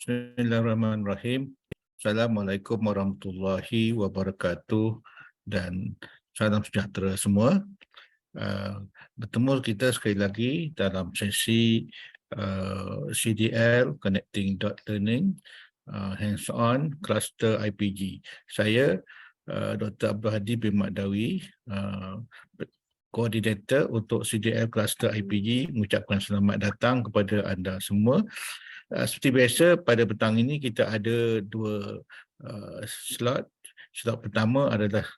Bismillahirrahmanirrahim. Assalamualaikum warahmatullahi wabarakatuh dan salam sejahtera semua. Bertemu kita sekali lagi dalam sesi CDL Connecting Dot Learning Hands-on Cluster IPG. Saya Dr. Abdul Hadi bin Makdawi, koordinator untuk CDL Cluster IPG, mengucapkan selamat datang kepada anda semua. Seperti biasa, pada petang ini kita ada dua slot. Slot pertama adalah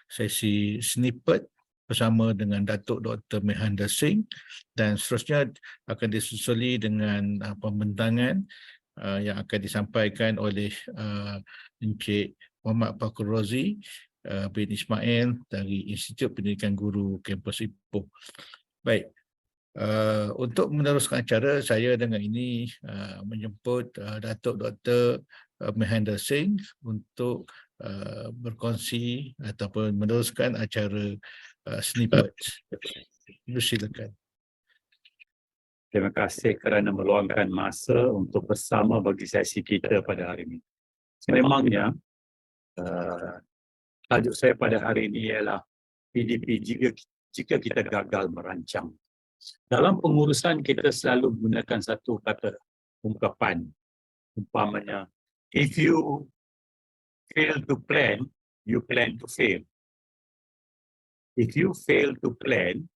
sesi snippet bersama dengan Datuk Dr. Mehanda Singh, dan seterusnya akan disusuli dengan pembentangan yang akan disampaikan oleh Encik Muhammad Fakhur Rozi bin Ismail dari Institut Pendidikan Guru Kampus Ipoh. Baik. Untuk meneruskan acara, saya dengan ini menjemput Datuk Dr. Mehanda Singh untuk berkongsi ataupun meneruskan acara snippet. Silakan. Terima kasih kerana meluangkan masa untuk bersama bagi sesi kita pada hari ini. Memangnya, tajuk saya pada hari ini ialah PDP jika kita gagal merancang. Dalam pengurusan kita selalu menggunakan satu kata ungkapan, umpamanya, if you fail to plan, you plan to fail. If you fail to plan,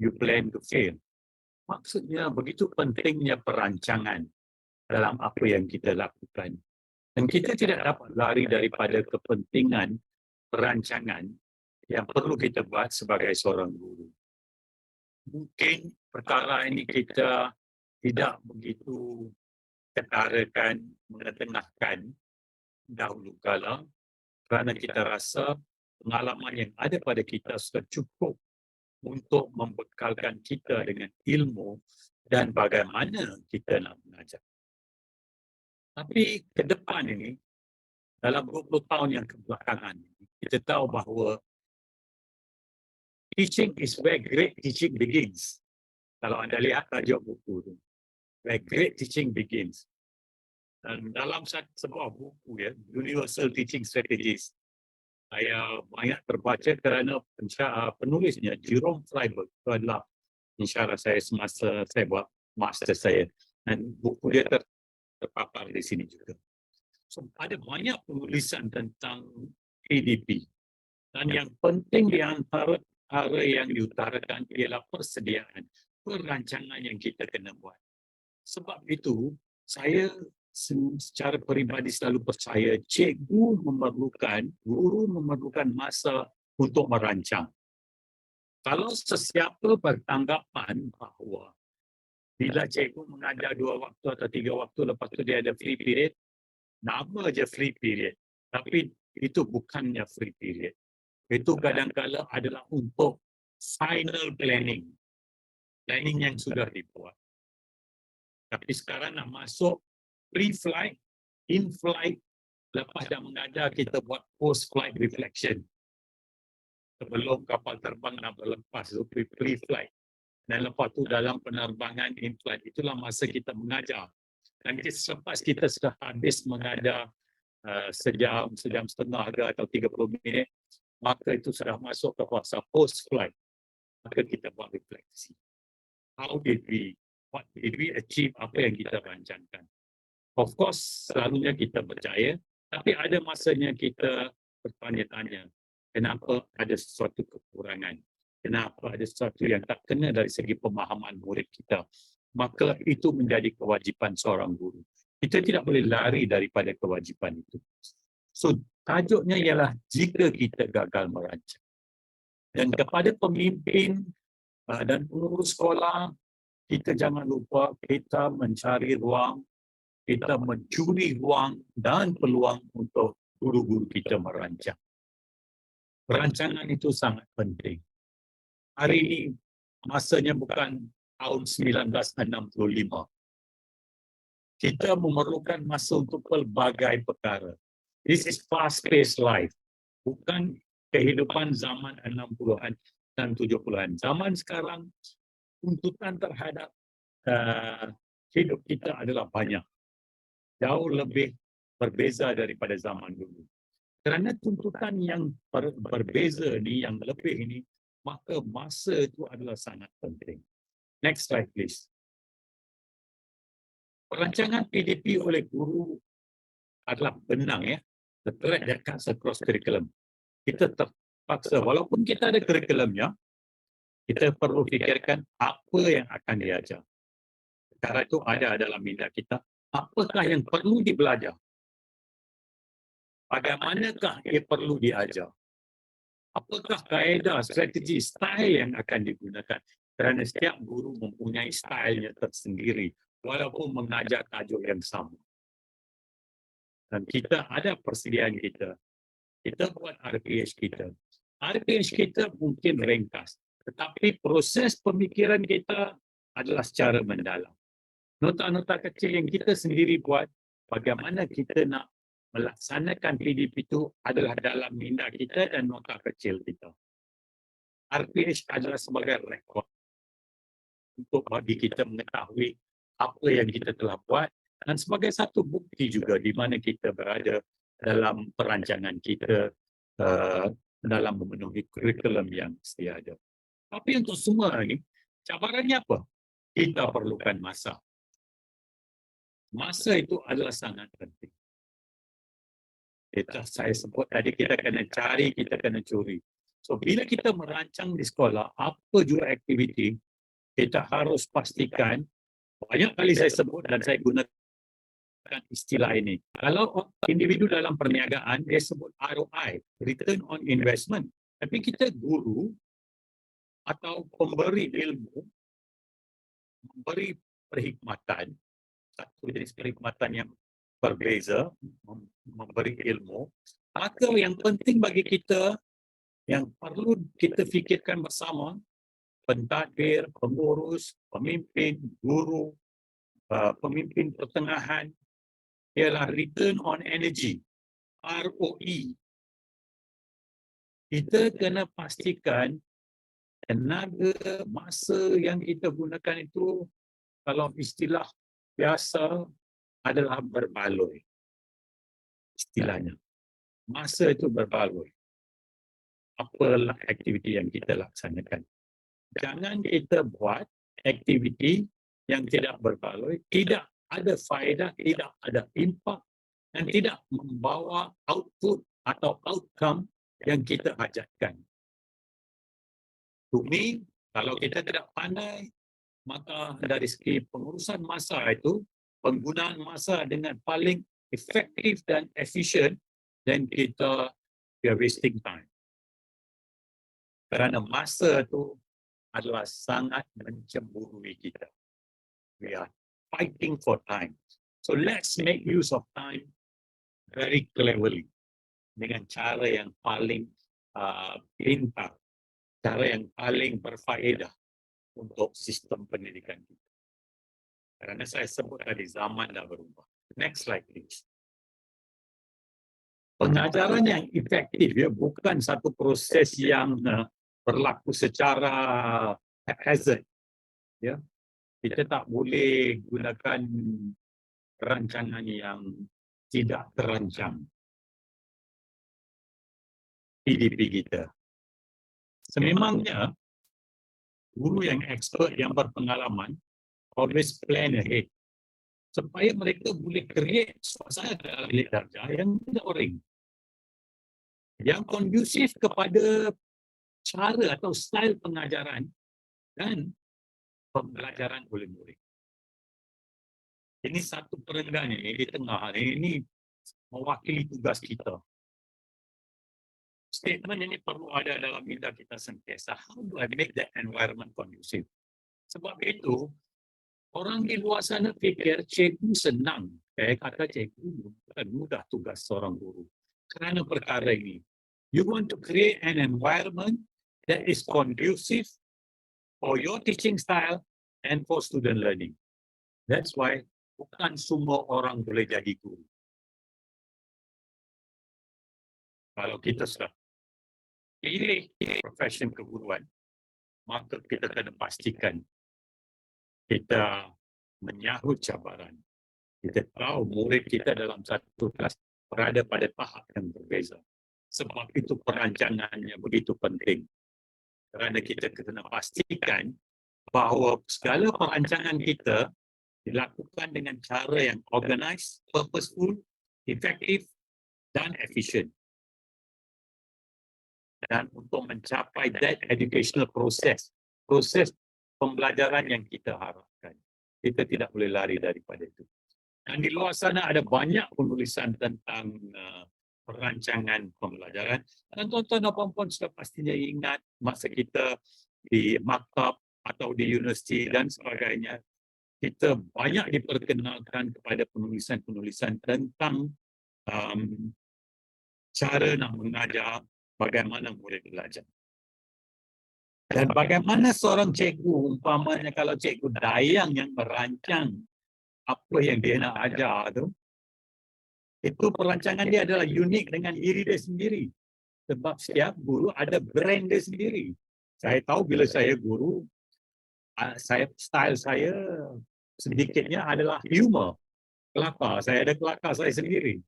you plan to fail. Maksudnya begitu pentingnya perancangan dalam apa yang kita lakukan. Dan kita tidak dapat lari daripada kepentingan perancangan yang perlu kita buat sebagai seorang guru. Mungkin perkara ini kita tidak begitu ketarakan, mengetengahkan dahulu kala kerana kita rasa pengalaman yang ada pada kita sudah cukup untuk membekalkan kita dengan ilmu dan bagaimana kita nak mengajar. Tapi ke depan ini, dalam 20 tahun yang kebelakangan, kita tahu bahawa teaching is where great teaching begins. Kalau anda lihat tajuk buku itu, where great teaching begins. Dan dalam sebuah buku, ya, Universal Teaching Strategies, saya banyak terbaca kerana penulisnya, Jerome Freiberg, itu adalah insyaallah saya semasa saya buat master saya. Dan buku dia terpapar di sini juga. So, ada banyak penulisan tentang PDP. Dan yang penting di antara yang diutarakan ialah persediaan, perancangan yang kita kena buat. Sebab itu, saya secara peribadi selalu percaya guru memerlukan masa untuk merancang. Kalau sesiapa bertanggapan bahawa bila cikgu mengajar 2 waktu atau 3 waktu, lepas tu dia ada free period, nama je free period. Tapi itu bukannya free period. Itu kadang-kadang adalah untuk final planning. Planning yang sudah dibuat. Tapi sekarang nak masuk pre-flight, in-flight, lepas dah mengajar kita buat post-flight reflection. Sebelum kapal terbang nak berlepas, itu pre-flight. Dan lepas tu dalam penerbangan in-flight, itulah masa kita mengajar. Dan selepas kita sudah habis mengajar sejam setengah atau 30 minit, maka itu sudah masuk ke fasa post-flight. Maka kita buat refleksi. What did we achieve, apa yang kita rancangkan. Of course, selalunya kita percaya, tapi ada masanya kita bertanya-tanya, kenapa ada sesuatu kekurangan? Kenapa ada sesuatu yang tak kena dari segi pemahaman murid kita? Maka itu menjadi kewajipan seorang guru. Kita tidak boleh lari daripada kewajipan itu. So, tajuknya ialah jika kita gagal merancang. Dan kepada pemimpin dan pengurus sekolah, kita jangan lupa kita mencari ruang, kita mencuri ruang dan peluang untuk guru-guru kita merancang. Perancangan itu sangat penting. Hari ini masanya bukan tahun 1965. Kita memerlukan masa untuk pelbagai perkara. This is fast-paced life. Bukan kehidupan zaman 60-an dan 70-an. Zaman sekarang, tuntutan terhadap hidup kita adalah banyak. jauh lebih berbeza daripada zaman dulu. Kerana tuntutan yang berbeza ni, yang lebih ini, maka masa itu adalah sangat penting. Next slide please. Perancangan PDP oleh guru adalah benang ya. The thread that cuts across curriculum. Kita terpaksa, walaupun kita ada curriculumnya, kita perlu fikirkan apa yang akan diajar. Perkara itu ada dalam minda kita. Apakah yang perlu dibelajar? Bagaimanakah ia perlu diajar? Apakah kaedah, strategi, style yang akan digunakan? Kerana setiap guru mempunyai stylenya tersendiri walaupun mengajar tajuk yang sama. Dan kita ada persediaan kita. Kita buat RPH kita. RPH kita mungkin ringkas. Tetapi proses pemikiran kita adalah secara mendalam. Nota-nota kecil yang kita sendiri buat, bagaimana kita nak melaksanakan PDP itu adalah dalam minda kita dan nota kecil kita. RPH adalah sebagai rekod untuk bagi kita mengetahui apa yang kita telah buat dan sebagai satu bukti juga di mana kita berada dalam perancangan kita dalam memenuhi kurikulum yang sedia ada. Tapi untuk semua ini, cabarannya apa? Kita perlukan masa. Masa itu adalah sangat penting. Saya sebut tadi, kita kena cari, kita kena curi. So, bila kita merancang di sekolah, apa juga aktiviti, kita harus pastikan, banyak kali saya sebut dan saya gunakan istilah ini. Kalau individu dalam perniagaan, dia sebut ROI, Return on Investment. Tapi kita guru atau pemberi ilmu, memberi perkhidmatan, satu jenis perkhidmatan yang berbeza, memberi ilmu, maka yang penting bagi kita, yang perlu kita fikirkan bersama, pentadbir, pengurus, pemimpin, guru, pemimpin pertengahan, ialah return on energy, ROE. Kita kena pastikan tenaga, masa yang kita gunakan itu, kalau istilah biasa, adalah berbaloi. Istilahnya. Masa itu berbaloi. Apalah aktiviti yang kita laksanakan. Jangan kita buat aktiviti yang tidak berbaloi, tidak ada faedah, tidak ada impak dan tidak membawa output atau outcome yang kita hajatkan. Untuk ini, kalau kita tidak pandai, maka dari segi pengurusan masa itu, penggunaan masa dengan paling efektif dan efisien, dan kita are wasting time. Kerana masa itu adalah sangat mencemburui kita. We are fighting for time. So let's make use of time very cleverly. Dengan cara yang paling pintar. Cara yang paling berfaedah untuk sistem pendidikan kita. Kerana saya sebut tadi, zaman dah berubah. Next slide please. Pengajaran yang efektif ya, bukan satu proses yang berlaku secara haphazard. Ya. Kita tak boleh gunakan rancangan yang tidak terancang. PDP kita. Sememangnya, guru yang expert, yang berpengalaman, always plan ahead. Supaya mereka boleh create suasana dalam bilik darjah yang tidak boring. Yang kondusif kepada cara atau style pengajaran dan pembelajaran oleh murid. Ini satu perenggan ini di tengah ini mewakili tugas kita. Statement ini perlu ada dalam minda kita sentiasa. How do I make that environment conducive? Sebab itu, orang di luar sana fikir cikgu senang. Kata cikgu bukan mudah tugas seorang guru. Kerana perkara ini, you want to create an environment that is conducive for your teaching style and for student learning. That's why bukan semua orang boleh jadi guru. Kalau kita sudah pilih profession keguruan, maka kita kena pastikan kita menyahut cabaran. Kita tahu murid kita dalam satu kelas berada pada tahap yang berbeza. Sebab itu perancangannya begitu penting. Kerana kita kena pastikan bahawa segala perancangan kita dilakukan dengan cara yang organized, purposeful, effective dan efficient. Dan untuk mencapai that educational process pembelajaran yang kita harapkan. Kita tidak boleh lari daripada itu. Dan di luar sana ada banyak penulisan tentang perancangan pembelajaran. Dan tuan-tuan dan puan-puan sudah pastinya ingat masa kita di maktab atau di universiti dan sebagainya, kita banyak diperkenalkan kepada penulisan-penulisan tentang cara nak mengajar, bagaimana murid belajar. Dan bagaimana seorang cikgu, umpamanya kalau cikgu dayang yang merancang apa yang dia nak ajar tu, itu perancangan dia adalah unik dengan diri dia sendiri. Sebab setiap guru ada brand dia sendiri. Saya tahu bila saya guru, style saya sedikitnya adalah humor. Kelakar, saya ada kelakar saya sendiri.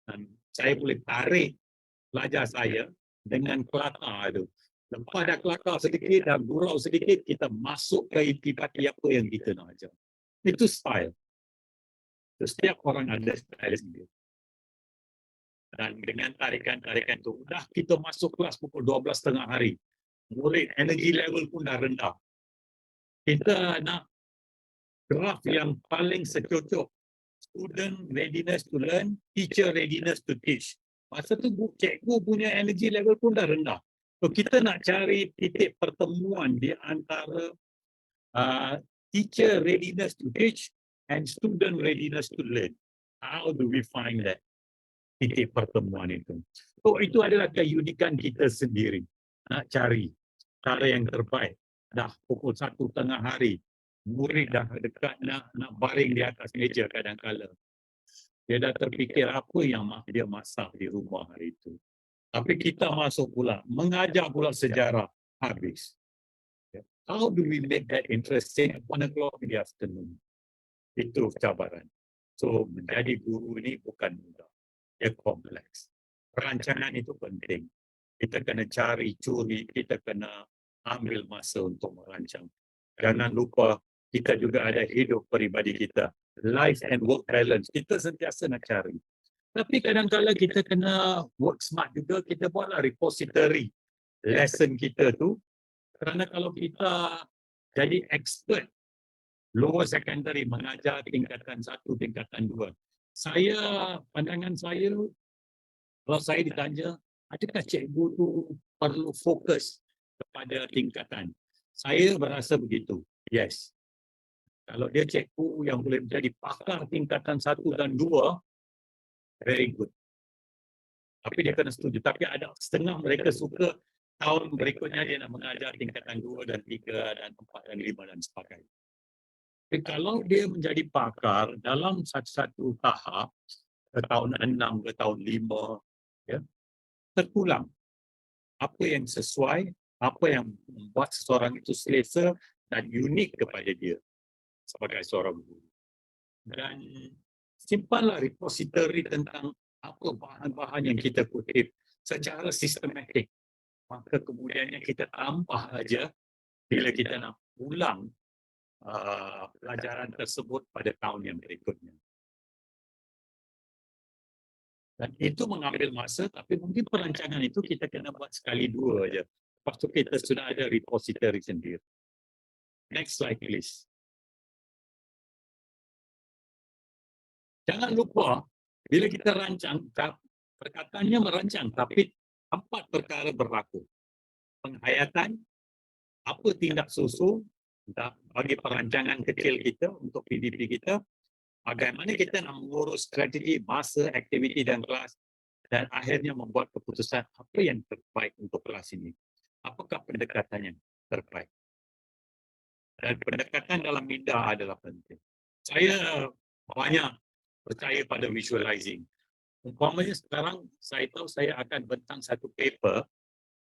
Dan saya boleh tarik pelajar saya dengan kelakar itu. Lepas dah kelakar sedikit, dah gurau sedikit, kita masuk ke intipati apa yang kita nak ajar. Itu style. Setiap orang ada style sendiri. Dan dengan tarikan-tarikan itu, dah kita masuk kelas pukul 12.30 hari. Murid energy level pun dah rendah. Kita nak graf yang paling secocok. Student readiness to learn, teacher readiness to teach. Masa tu cikgu punya energy level pun dah rendah. So kita nak cari titik pertemuan di antara teacher readiness to teach and student readiness to learn. How do we find that titik pertemuan itu? So itu adalah keunikan kita sendiri. Nak cari cara yang terbaik. Dah pukul 1:30 hari. Murid dah dekat nak baring di atas meja kadang-kala. Dia dah terfikir apa yang dia masak di rumah hari itu. Tapi kita masuk pula, mengajar pula sejarah, habis. How do we make that interesting at 1:00 in the afternoon? Itu cabaran. So, menjadi guru ini bukan mudah. Dia kompleks. Perancangan itu penting. Kita kena curi, kita kena ambil masa untuk merancang. Jangan lupa, kita juga ada hidup peribadi kita. Life and work balance. Kita sentiasa nak cari. Tapi kadang-kadang kita kena work smart juga. Kita buatlah repository lesson kita tu. Kerana kalau kita jadi expert lower secondary, mengajar tingkatan 1, tingkatan 2. Pandangan saya, kalau saya ditanya, adakah cikgu tu perlu fokus kepada tingkatan? Saya berasa begitu. Yes. Kalau dia cikgu yang boleh menjadi pakar tingkatan 1 dan 2, very good. Tapi dia kena setuju. Tapi ada setengah mereka suka tahun berikutnya dia nak mengajar tingkatan 2 dan 3 dan 4 dan 5 dan sebagainya. Tapi kalau dia menjadi pakar dalam satu-satu tahap, ke tahun 6, ke tahun 5, ya, terpulang. Apa yang sesuai, apa yang membuat seseorang itu selesa dan unik kepada dia sebagai seorang guru. Dan simpanlah repository tentang apa bahan-bahan yang kita kutip secara sistematik. Maka kemudiannya kita tambah aja bila kita nak ulang pelajaran tersebut pada tahun yang berikutnya. Dan itu mengambil masa, tapi mungkin perancangan itu kita kena buat sekali dua aja. Lepas tu kita sudah ada repository sendiri. Next slide please. Jangan lupa, bila kita rancang, perkataannya merancang, tapi 4 perkara berlaku. Penghayatan, apa tindak susul bagi perancangan kecil kita untuk PDP kita, bagaimana kita nak mengurus strategi, masa, aktiviti dan kelas, dan akhirnya membuat keputusan apa yang terbaik untuk kelas ini. Apakah pendekatan yang terbaik? Dan pendekatan dalam minda adalah penting. Saya banyak percaya pada visualizing. Umpamanya sekarang saya tahu saya akan bentang satu paper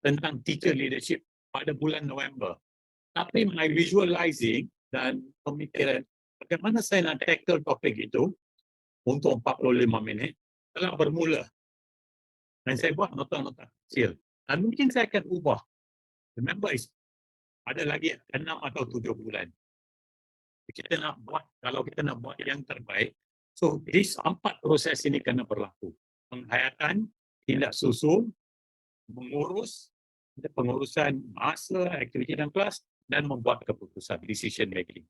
tentang teacher leadership pada bulan November. Tapi my visualizing dan pemikiran bagaimana saya nak tackle topik itu untuk 45 minit telah bermula. Dan saya buat nota-nota kecil. Dan mungkin saya akan ubah. Remember, ada lagi 6 atau 7 bulan. Kita nak buat, kalau kita nak buat yang terbaik, so this 4 proses ini kena berlaku. Penghayatan, tindak susun, mengurus, pengurusan masa, aktiviti dan kelas, dan membuat keputusan, decision making.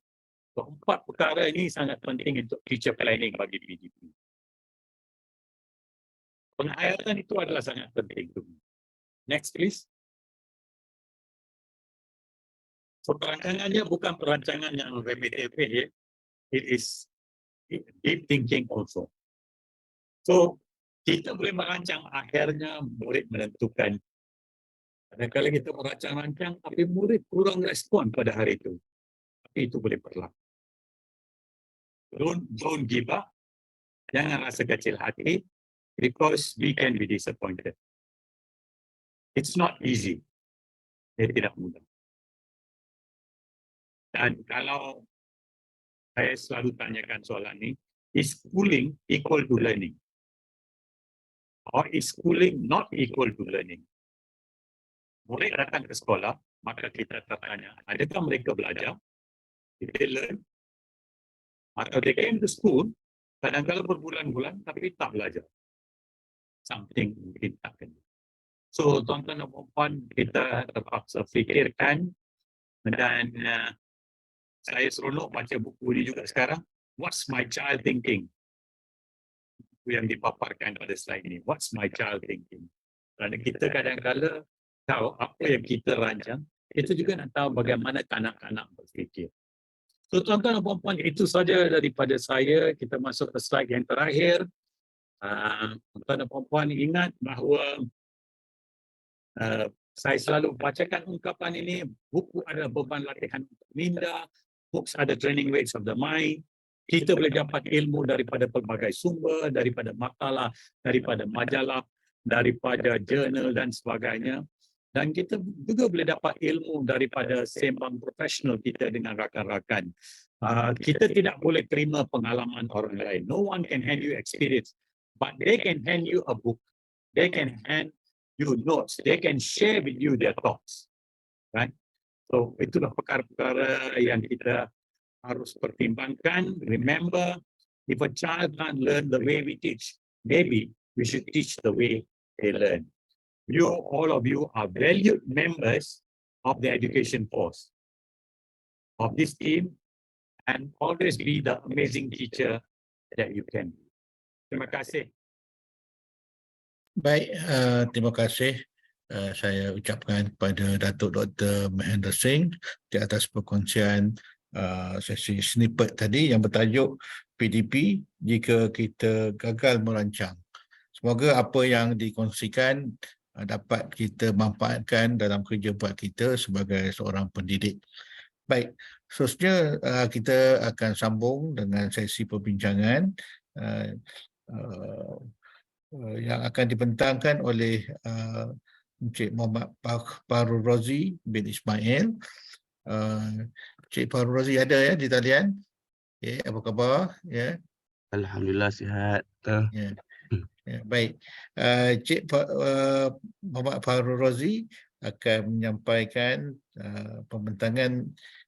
So, 4 perkara ini sangat penting untuk future planning bagi PDP. Penghayatan itu adalah sangat penting. Next please. So, perancangannya bukan perancangan yang repetitif, ya. It is deep thinking also. So, kita boleh merancang, akhirnya murid menentukan. Kadang-kadang kita merancang-rancang, tapi murid kurang respon pada hari itu. Tapi itu boleh berlaku. Don't give up. Jangan rasa kecil hati, because we can be disappointed. It's not easy. Dia tidak mudah. Dan kalau saya selalu tanyakan soalan ini, is schooling equal to learning? Or is schooling not equal to learning? Murid datang ke sekolah, maka kita bertanya, adakah mereka belajar? Did they learn? Atau they came to school, kadang-kadang berbulan-bulan, tapi tak belajar. Something mungkin tak kena. So, tuan-tuan dan puan, kita terpaksa fikirkan, dan saya seronok baca buku ini juga sekarang. What's my child thinking? Yang dipaparkan pada slide ini. What's my child thinking? Kerana kita kadang-kadang tahu apa yang kita rancang, kita juga nak tahu bagaimana kanak-kanak berfikir. So, tuan-tuan dan puan-puan, itu saja daripada saya. Kita masuk ke slide yang terakhir. Tuan-tuan dan puan-puan ingat bahawa saya selalu bacakan ungkapan ini, buku adalah beban latihan untuk minda, books are the training weights of the mind. Kita boleh dapat ilmu daripada pelbagai sumber, daripada makalah, daripada majalah, daripada jurnal dan sebagainya. Dan kita juga boleh dapat ilmu daripada sembang profesional kita dengan rakan-rakan. Kita tidak boleh terima pengalaman orang lain. No one can hand you experience, but they can hand you a book. They can hand you notes. They can share with you their thoughts. Right? So, itulah perkara-perkara yang kita harus pertimbangkan. Remember, if a child can't learn the way we teach, maybe we should teach the way they learn. You, all of you, are valued members of the education force of this team, and always be the amazing teacher that you can be. Terima kasih. Baik, terima kasih. Saya ucapkan kepada Datuk Dr. Mahendra Singh di atas perkongsian sesi snippet tadi yang bertajuk PDP jika kita gagal merancang. Semoga apa yang dikongsikan dapat kita manfaatkan dalam kerja buat kita sebagai seorang pendidik. Baik, seterusnya kita akan sambung dengan sesi perbincangan yang akan dibentangkan oleh Encik Muhammad Farul Rozi bin Ismail. Encik Farul Rozi ada ya di talian? Okay, apa khabar? Ya. Alhamdulillah sihat. Ya. Ya, baik. Encik Muhammad Farul Rozi akan menyampaikan pembentangan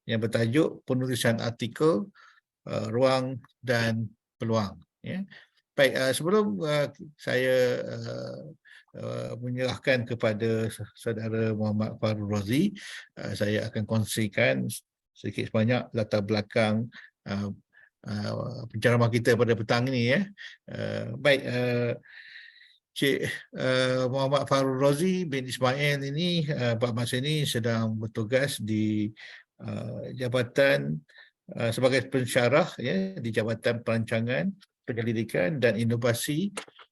yang bertajuk penulisan artikel ruang dan peluang. Ya. Baik, sebelum saya menyerahkan kepada saudara Muhammad Farul Rozi, saya akan kongsikan sedikit sebanyak latar belakang penceramah kita pada petang ini. Ya. Baik, Cik Muhammad Farul Rozi bin Ismail ini pada masa ini sedang bertugas di jabatan sebagai pensyarah ya, di Jabatan Perancangan Penyelidikan dan Inovasi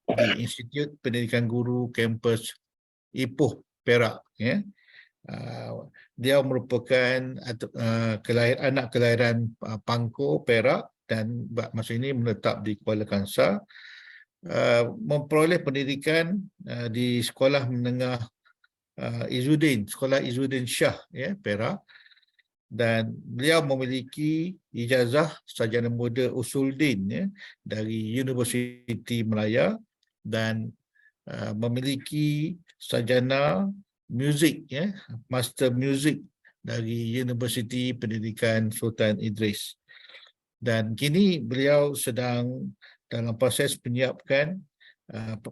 di Institut Pendidikan Guru Kampus Ipoh, Perak. Ya. Dia merupakan anak kelahiran Pangko, Perak, dan masa ini menetap di Kuala Kangsar. Memperoleh pendidikan di Sekolah Menengah Izzuddin, Sekolah Izzuddin Shah, ya, Perak. dan beliau memiliki ijazah sarjana muda Usuluddin ya, dari Universiti Melaya dan memiliki sarjana muzik ya, Master Music dari Universiti Pendidikan Sultan Idris. Dan kini beliau sedang dalam proses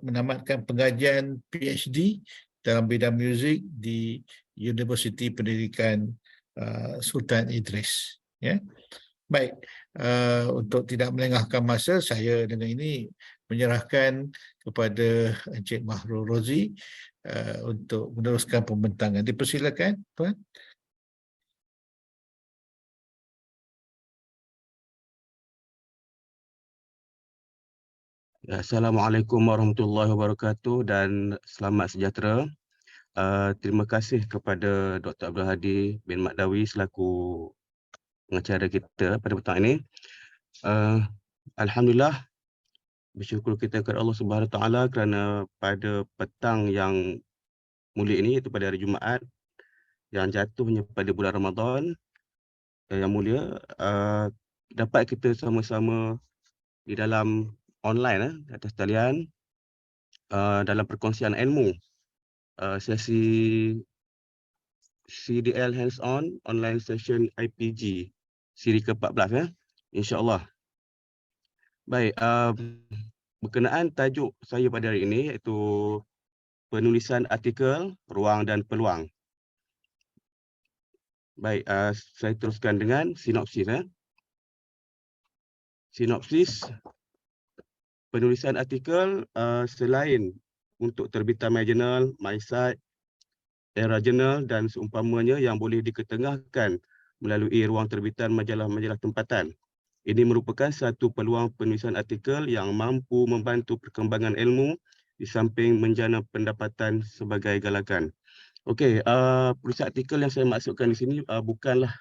menamatkan pengajian PhD dalam bidang muzik di Universiti Pendidikan Sultan Idris. Ya. Baik, untuk tidak melengahkan masa, saya dengan ini menyerahkan kepada Encik Mahrul Rozi untuk meneruskan pembentangan. Dipersilakan, Tuan. Assalamualaikum warahmatullahi wabarakatuh dan selamat sejahtera. Terima kasih kepada Dr. Abdul Hadi bin Makdawi selaku pengacara kita pada petang ini. Alhamdulillah, bersyukur kita kepada Allah Subhanahu Wa Taala kerana pada petang yang mulia ini, iaitu pada hari Jumaat yang jatuhnya pada bulan Ramadan yang mulia, dapat kita sama-sama di dalam online atas talian dalam perkongsian ilmu, sesi CDL hands-on online session IPG siri ke-14 ya, insya-Allah. Baik, berkenaan tajuk saya pada hari ini iaitu penulisan artikel, ruang dan peluang. Baik, saya teruskan dengan sinopsis ya. Sinopsis penulisan artikel selain untuk terbitan My Journal, MySite, Era Journal dan seumpamanya yang boleh diketengahkan melalui ruang terbitan majalah-majalah tempatan. Ini merupakan satu peluang penulisan artikel yang mampu membantu perkembangan ilmu di samping menjana pendapatan sebagai galakan. Okey, penulisan artikel yang saya maksudkan di sini bukanlah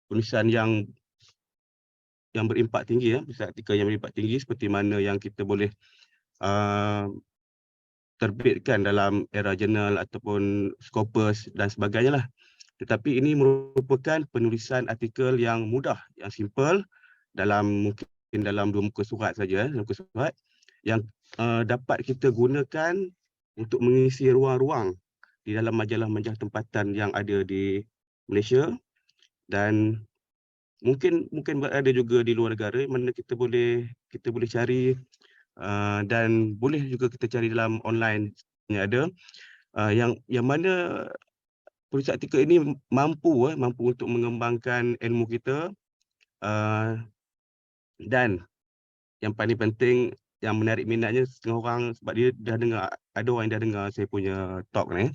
penulisan yang berimpak tinggi ya, penulisan artikel yang berimpak tinggi seperti mana yang kita boleh terbitkan dalam Era Journal ataupun Scopus dan sebagainya lah. Tetapi ini merupakan penulisan artikel yang mudah, yang simple, mungkin dalam 2 muka surat saja, 2 muka surat yang dapat kita gunakan untuk mengisi ruang-ruang di dalam majalah-majalah tempatan yang ada di Malaysia dan mungkin berada juga di luar negara mana kita boleh cari dan boleh juga kita cari dalam online yang ada yang mana penulisan artikel ini mampu untuk mengembangkan ilmu kita dan yang paling penting yang menarik minatnya setengah orang sebab dia dah dengar, ada orang yang dah dengar saya punya talk ni,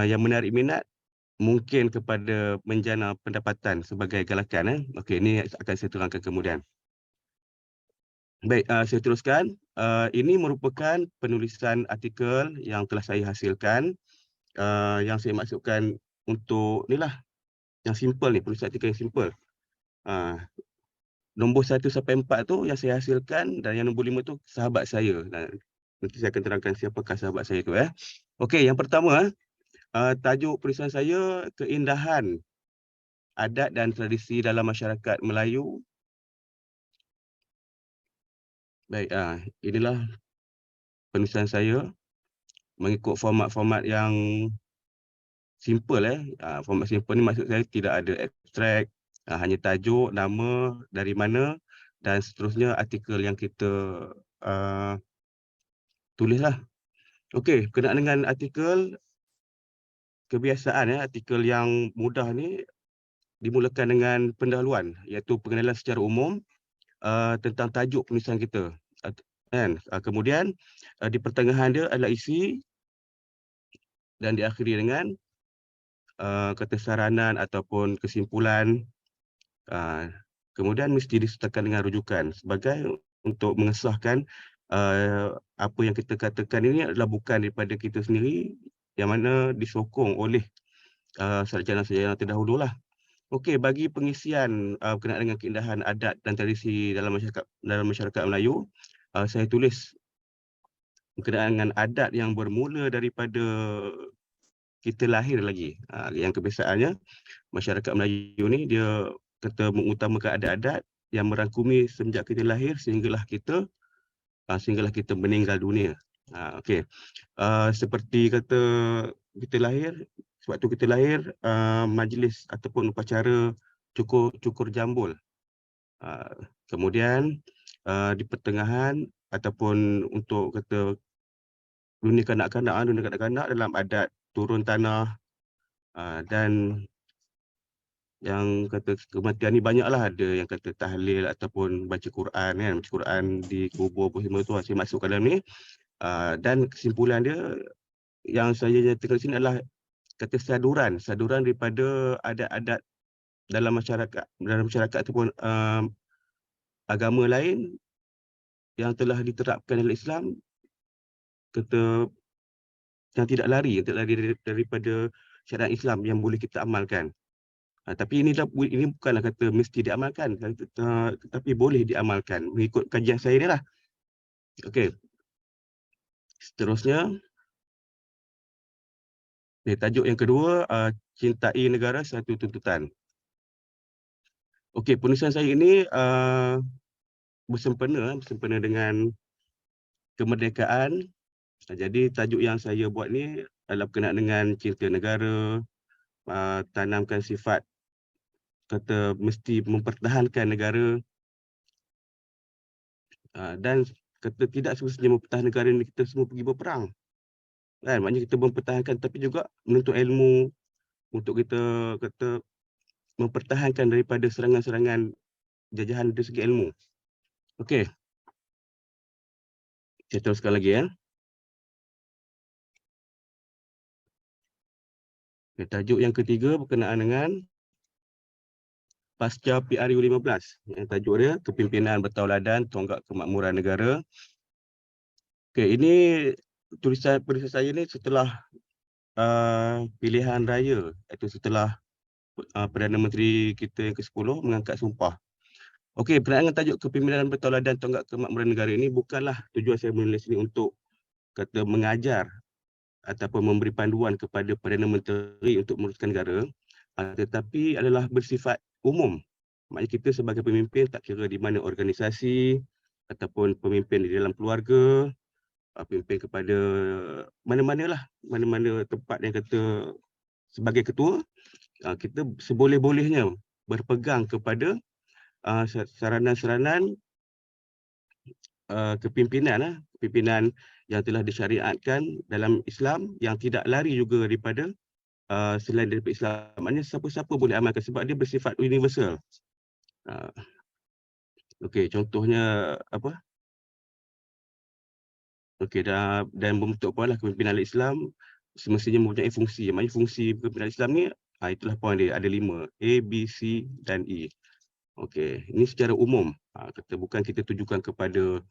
yang menarik minat mungkin kepada menjana pendapatan sebagai galakan. Okey, ini akan saya terangkan kemudian. Baik, saya teruskan. Ini merupakan penulisan artikel yang telah saya hasilkan, yang saya maksudkan untuk inilah yang simple ni, penulisan artikel yang simple. Nombor 1 sampai 4 tu yang saya hasilkan dan yang nombor 5 tu sahabat saya. Nanti saya akan terangkan siapakah sahabat saya tu. Okey, yang pertama, tajuk penulisan saya keindahan adat dan tradisi dalam masyarakat Melayu. Baik, inilah penulisan saya mengikut format-format yang simple. Format simple ni maksud saya tidak ada abstrak, hanya tajuk, nama, dari mana dan seterusnya artikel yang kita tulislah. Okey, berkenaan dengan artikel, kebiasaan artikel yang mudah ni dimulakan dengan pendahuluan iaitu pengenalan secara umum tentang tajuk penulisan kita. Kemudian di pertengahan dia adalah isi dan diakhiri dengan kata saranan ataupun kesimpulan. Kemudian mesti disertakan dengan rujukan sebagai untuk mengesahkan apa yang kita katakan ini adalah bukan daripada kita sendiri, yang mana disokong oleh sarjana-sarjana terdahulu lah. Okey, bagi pengisian berkenaan dengan keindahan adat dan tradisi dalam masyarakat Melayu, saya tulis berkenaan dengan adat yang bermula daripada kita lahir lagi, yang kebiasaannya masyarakat Melayu ni dia kata mengutamakan adat-adat yang merangkumi semenjak kita lahir sehinggalah kita meninggal dunia. Okey. Seperti kata kita lahir, sewaktu kita lahir, majlis ataupun upacara cukur jambul. Kemudian di pertengahan ataupun untuk kata dunia kanak-kanak dalam adat turun tanah, dan yang kata kematian ni banyaklah, ada yang kata tahlil ataupun baca Quran kan, baca Quran di kubur apa semua tu saya masukkan dalam ni. Dan kesimpulan dia yang saya nyatakan di sini adalah kata saduran daripada adat-adat dalam masyarakat ataupun agama lain yang telah diterapkan dalam Islam, kata yang tidak lari daripada syariat Islam yang boleh kita amalkan. Tapi ini bukanlah kata mesti diamalkan, tetapi boleh diamalkan mengikut kajian saya ni lah. Okey. Seterusnya, tajuk yang kedua, cintai negara satu tuntutan. Okey, penulisan saya ini bersempena dengan kemerdekaan. Jadi tajuk yang saya buat ni adalah berkenaan dengan cinta negara, tanamkan sifat kata mesti mempertahankan negara, dan kata tidak semestinya mempertahankan negara ni kita semua pergi berperang. Kan, maknanya kita mempertahankan tapi juga menuntut ilmu untuk kita kata mempertahankan daripada serangan-serangan jajahan dari segi ilmu. Okey. Saya teruskan lagi ya. Tajuk yang ketiga berkenaan dengan pasca PRU 15. Yang tajuk dia Kepimpinan Bertauladan Tonggak Kemakmuran Negara. Okey, ini tulisan saya ni setelah pilihan raya, iaitu setelah Perdana Menteri kita yang ke-10 mengangkat sumpah. Okey, berkenaan dengan tajuk Kepimpinan Bertauladan Tonggak Kemakmuran Negara ini bukanlah tujuan saya menulis ini untuk kata mengajar ataupun memberi panduan kepada Perdana Menteri untuk menguruskan negara, tetapi adalah bersifat umum. Maknanya kita sebagai pemimpin, tak kira di mana organisasi ataupun pemimpin di dalam keluarga, pemimpin kepada mana-mana tempat yang kata sebagai ketua, kita seboleh-bolehnya berpegang kepada saranan-saranan kepimpinan yang telah disyariatkan dalam Islam, yang tidak lari juga daripada selain daripada Islam. Maknanya siapa-siapa boleh amalkan sebab dia bersifat universal. Okey, contohnya apa? Okey, dan membentuk apalah kepimpinan Islam semestinya mempunyai fungsi. Maknanya fungsi kepimpinan Islam ni, itulah poin dia, ada 5, A, B, C dan E. Okey, ini secara umum. Kata bukan kita tujukan kepada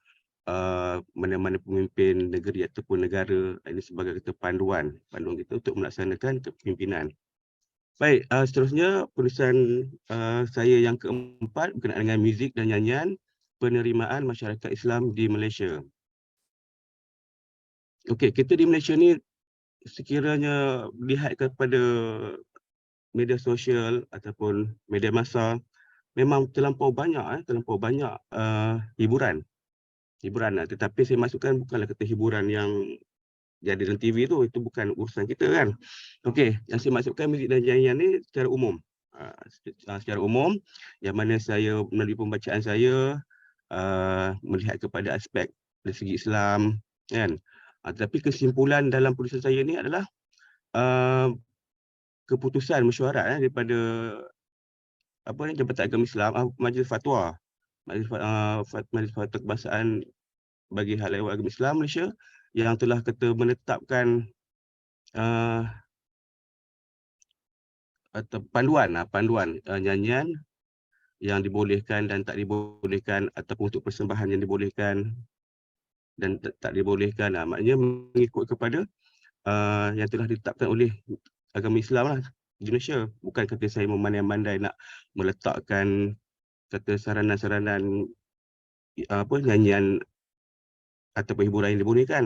mana-mana pemimpin negeri ataupun negara, ini sebagai kata panduan kita untuk melaksanakan kepimpinan. Baik, seterusnya tulisan saya yang keempat berkenaan dengan muzik dan nyanyian penerimaan masyarakat Islam di Malaysia. Okey, kita di Malaysia ni sekiranya lihat kepada media sosial ataupun media massa, memang terlampau banyak hiburan. Tetapi saya masukkan bukanlah kata hiburan yang jadi dalam TV tu, itu bukan urusan kita kan. Okey, yang saya masukkan muzik dan nyanyian ni secara umum. Secara umum, yang mana saya melalui pembacaan saya melihat kepada aspek dari segi Islam kan. Tetapi kesimpulan dalam tulisan saya ni adalah keputusan mesyuarat daripada Jabatan Agama Islam, Majlis Fatwa. Majlis Fatwa Kebangsaan bagi hal ehwal agama Islam Malaysia yang telah kata menetapkan atau panduan nyanyian yang dibolehkan dan tak dibolehkan, ataupun untuk persembahan yang dibolehkan dan tak dibolehkan. Maknanya mengikut kepada yang telah ditetapkan oleh agama Islam lah di Malaysia. Bukan kata saya memandai-mandai nak meletakkan kata saranan-saranan nyanyian ataupun hiburan yang dibolehkan.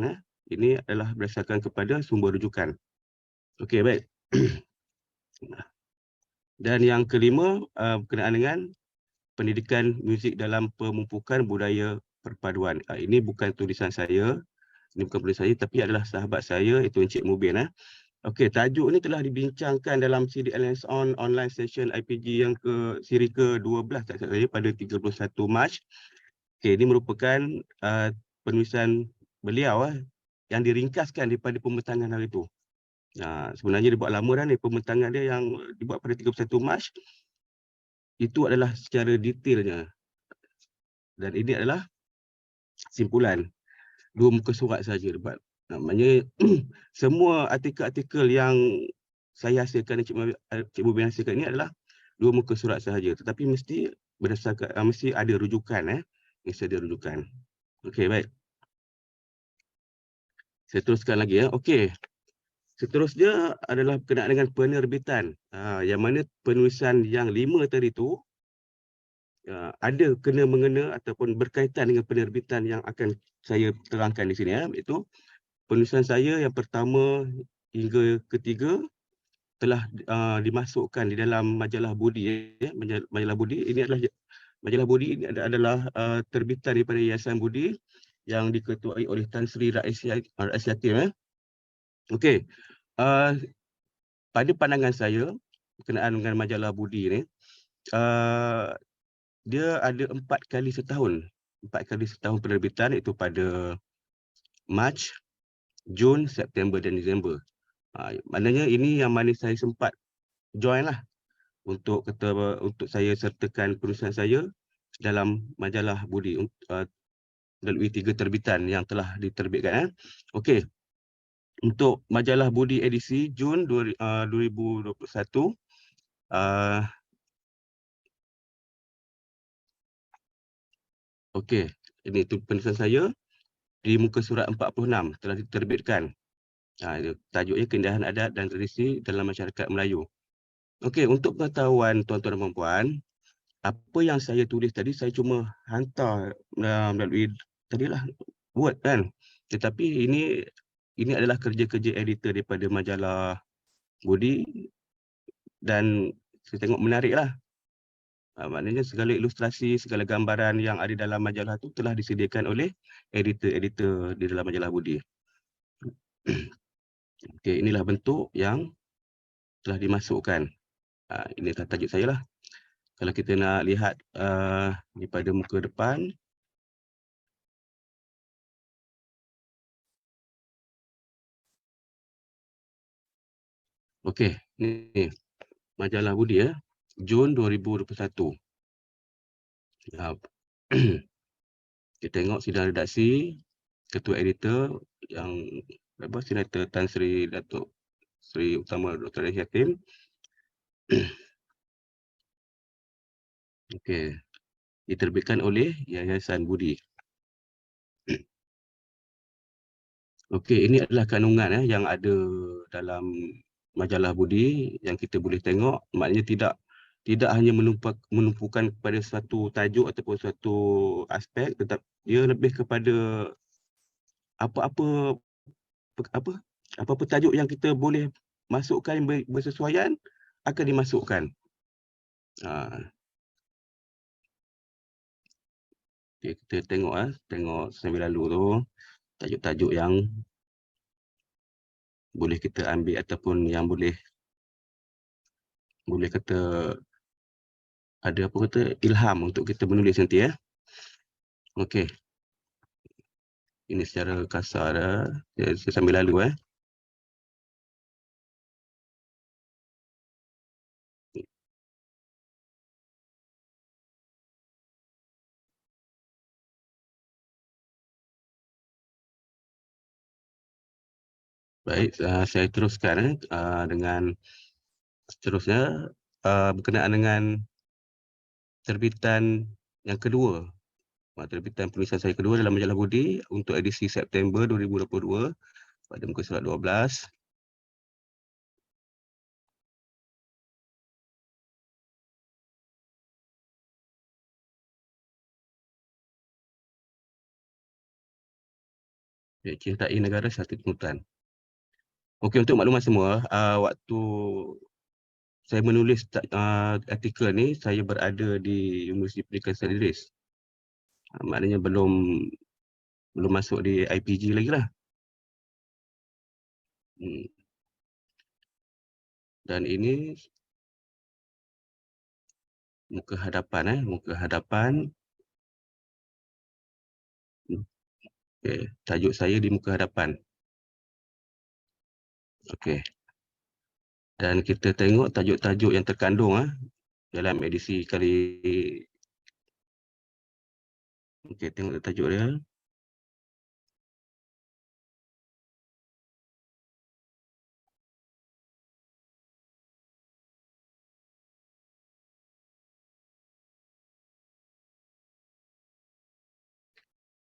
Ini adalah berdasarkan kepada sumber rujukan. Okey, baik. Dan yang kelima berkenaan dengan pendidikan muzik dalam pemumpukan budaya perpaduan. Ini bukan tulisan saya, ini bukan tulisan saya, tapi adalah sahabat saya, itu Encik Mubin. Okey, tajuk ni telah dibincangkan dalam CDLS online session IPG yang siri ke-12 tak silap saya pada 31 Mac. Okey, ini merupakan penulisan beliau yang diringkaskan daripada pembentangan hari itu. Sebenarnya dia buat lama dah ni, pembentangan dia yang dibuat pada 31 Mac itu adalah secara detailnya. Dan ini adalah simpulan 2 muka surat saja debat. Namanya semua artikel-artikel yang saya hasilkan, Cik Mubin hasilkan ini adalah 2 muka surat sahaja, tetapi mesti berdasarkan mesti ada rujukan mesti ada rujukan. Okey, baik. Saya teruskan lagi Okey. Seterusnya adalah berkenaan dengan penerbitan. Yang mana penulisan yang 5 tadi tu ada kena-mengena ataupun berkaitan dengan penerbitan yang akan saya terangkan di sini iaitu penulisan saya yang pertama hingga ketiga telah dimasukkan di dalam majalah Budi. Majalah Budi ini adalah adalah terbitan daripada Yayasan Budi yang diketuai oleh Tan Sri Rais Yatim. Okey. Pada pandangan saya berkenaan dengan majalah Budi ni, dia ada 4 kali setahun. 4 kali setahun penerbitan, iaitu pada Mac, Jun, September dan Disember. Maknanya ini yang mana saya sempat join lah untuk saya sertakan penulisan saya dalam majalah Budi melalui 3 terbitan yang telah diterbitkan. Okey. Untuk majalah Budi edisi Jun 2021, okey, ini penulisan saya di muka surat 46 telah diterbitkan. Tajuknya Keindahan Adat dan Tradisi dalam Masyarakat Melayu. Okey, untuk pengetahuan tuan-tuan dan puan, apa yang saya tulis tadi saya cuma hantar melalui tadilah Word kan. Tetapi ini adalah kerja-kerja editor daripada majalah Budi dan saya tengok menariklah. Maknanya segala ilustrasi, segala gambaran yang ada dalam majalah itu telah disediakan oleh editor-editor di dalam majalah Budi. Okey, inilah bentuk yang telah dimasukkan. Ini tajuk saya lah. Kalau kita nak lihat daripada muka depan. Okey, ni majalah Budi Jun 2021. Kita tengok sidang redaksi, ketua editor yang Senator Tan Sri Datuk Sri Utama Dr. Yatim. Okey, diterbitkan oleh Yayasan Budi. Okey, ini adalah kandungan yang ada dalam majalah Budi yang kita boleh tengok. Maknanya tidak hanya menumpukan kepada suatu tajuk ataupun suatu aspek, tetapi dia lebih kepada apa-apa tajuk yang kita boleh masukkan bersesuaian akan dimasukkan. Okay, kita tengok sambil lalu tu tajuk-tajuk yang boleh kita ambil ataupun yang boleh kata ada ilham untuk kita menulis nanti Okey. Ini secara kasar saya sambil lalu Baik, saya teruskan dengan seterusnya berkenaan dengan terbitan yang kedua. Terbitan penulisan saya kedua dalam majalah Budi untuk edisi September 2022 pada muka surat 12. Cintai negara satu tuntutan. Okey, untuk maklumat semua, waktu saya menulis artikel ni, saya berada di Universiti Pendidikan St. Idris. Maknanya belum masuk di IPG lagi lah. Dan ini muka hadapan, muka hadapan. Okay. Tajuk saya di muka hadapan. Okey. Dan kita tengok tajuk-tajuk yang terkandung dalam edisi kali. Okey, tengok tajuk dia.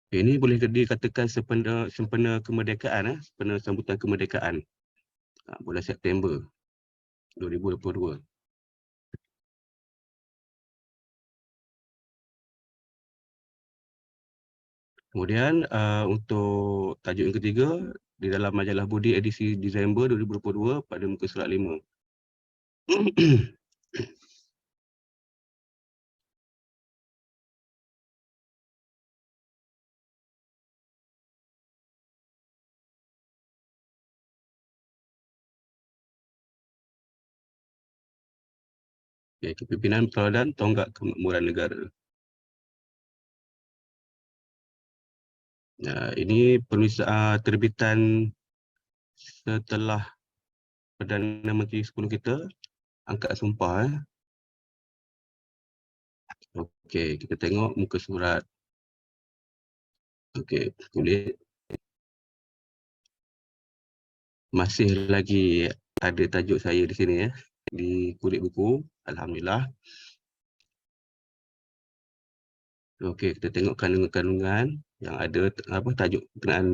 Ini boleh dikatakan sempena kemerdekaan, sempena sambutan kemerdekaan bulan September 2022. Kemudian untuk tajuk yang ketiga, di dalam majalah Budi edisi Disember 2022 pada muka surat 5. Okay, Kepimpinan Pertahanan Tonggak Kemakmuran Negara. Ini penulisan terbitan setelah Perdana Menteri 10 kita angkat sumpah. Okey, kita tengok muka surat. Okey, kulit. Masih lagi ada tajuk saya di sini di kulit buku. Alhamdulillah. Okey, kita tengok kandungan-kandungan yang ada tajuk berkenaan.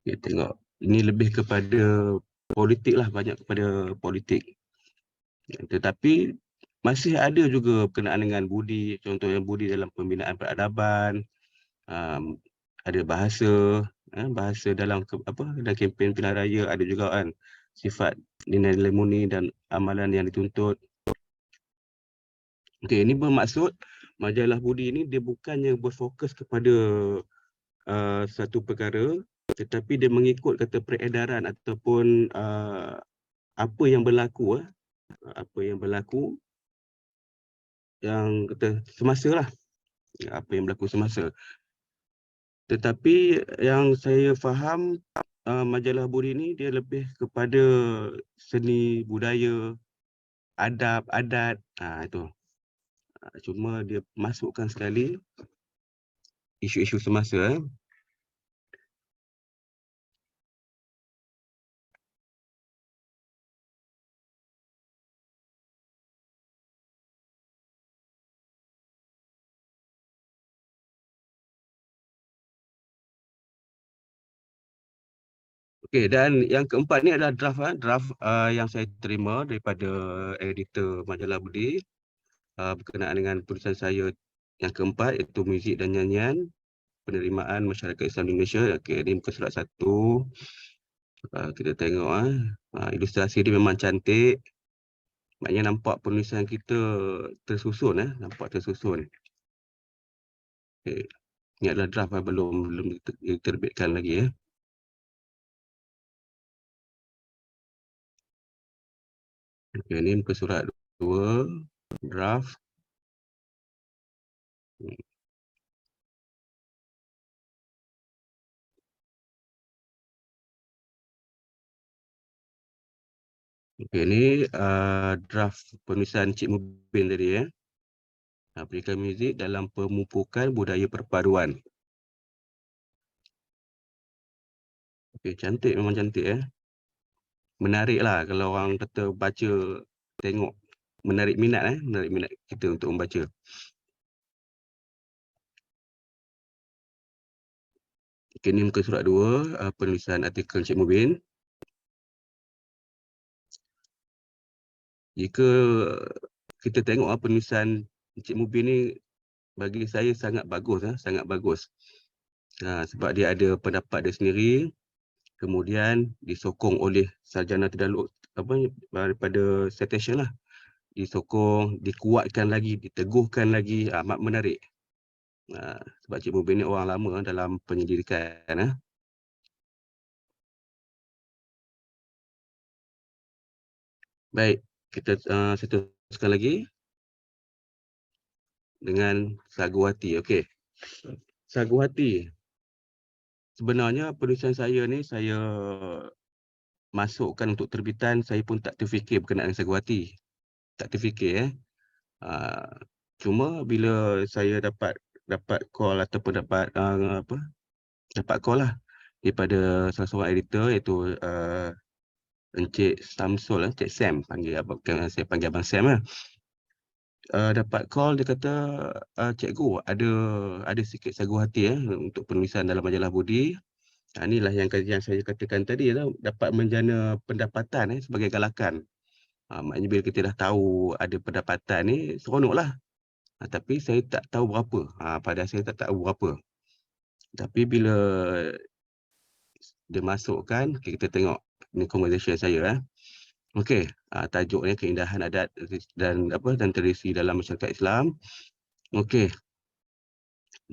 Kita tengok ini lebih kepada politik lah, banyak kepada politik. Tetapi masih ada juga berkenaan dengan budi, contohnya budi dalam pembinaan peradaban, ada bahasa, bahasa dalam dalam kempen pilihan raya, ada juga sifat nilai-nilai murni dan amalan yang dituntut. Okey, ini bermaksud majalah budi ini dia bukannya berfokus kepada satu perkara, tetapi dia mengikut kata peredaran ataupun apa yang berlaku yang kata semasa lah, apa yang berlaku semasa. Tetapi yang saya faham majalah budi ini dia lebih kepada seni budaya, adab, adat, itu. Cuma dia masukkan sekali isu-isu semasa. Okey, dan yang keempat ni adalah draft yang saya terima daripada editor majalah budi berkenaan dengan tulisan saya yang keempat, iaitu muzik dan nyanyian penerimaan masyarakat Islam di Malaysia. Okey, ini muka surat 1. Kita tengok ilustrasi dia memang cantik. Maknanya nampak penulisan kita tersusun, nampak tersusun. Okay. Ini adalah draft belum diterbitkan lagi. Okay, ini muka surat 2, draft. Okay, ini draft penulisan Cik Mubin tadi. Pendidikan muzik dalam pemupukan budaya perpaduan. Okay, cantik, memang cantik. Menarik lah kalau orang kata baca, tengok. Menarik minat kita untuk membaca. Okay, ini muka surat 2, penulisan artikel Cik Mubin. Jika kita tengok penulisan Cik Mubin ni, bagi saya sangat bagus, sangat bagus. Sebab dia ada pendapat dia sendiri, kemudian disokong oleh sarjana terdahulu daripada citation lah, disokong, dikuatkan lagi, diteguhkan lagi, amat menarik. Sebab Cik Mubin ni orang lama dalam penyelidikan. Baik, kita saya teruskan lagi dengan Saguhati. Okey. Saguhati. Sebenarnya penulisan saya ni saya masukkan untuk terbitan, saya pun tak terfikir berkenaan dengan Saguhati. Tak terfikir. Cuma bila saya dapat call ataupun dapat call lah daripada salah seorang editor, iaitu Encik Samsul, Encik Sam panggil, saya panggil Abang Sam lah. Dapat call, dia kata, cikgu ada sikit Saguhati untuk penulisan dalam majalah Budi. Inilah yang saya katakan tadi, dapat menjana pendapatan sebagai galakan. Maknanya bila kita dah tahu ada pendapatan ni, seronoklah. Tapi saya tak tahu berapa. Pada saya tak tahu berapa. Tapi bila dia masukkan, kita tengok ni conversation saya. Okey, tajuknya keindahan adat dan tradisi dalam masyarakat Islam. Okey.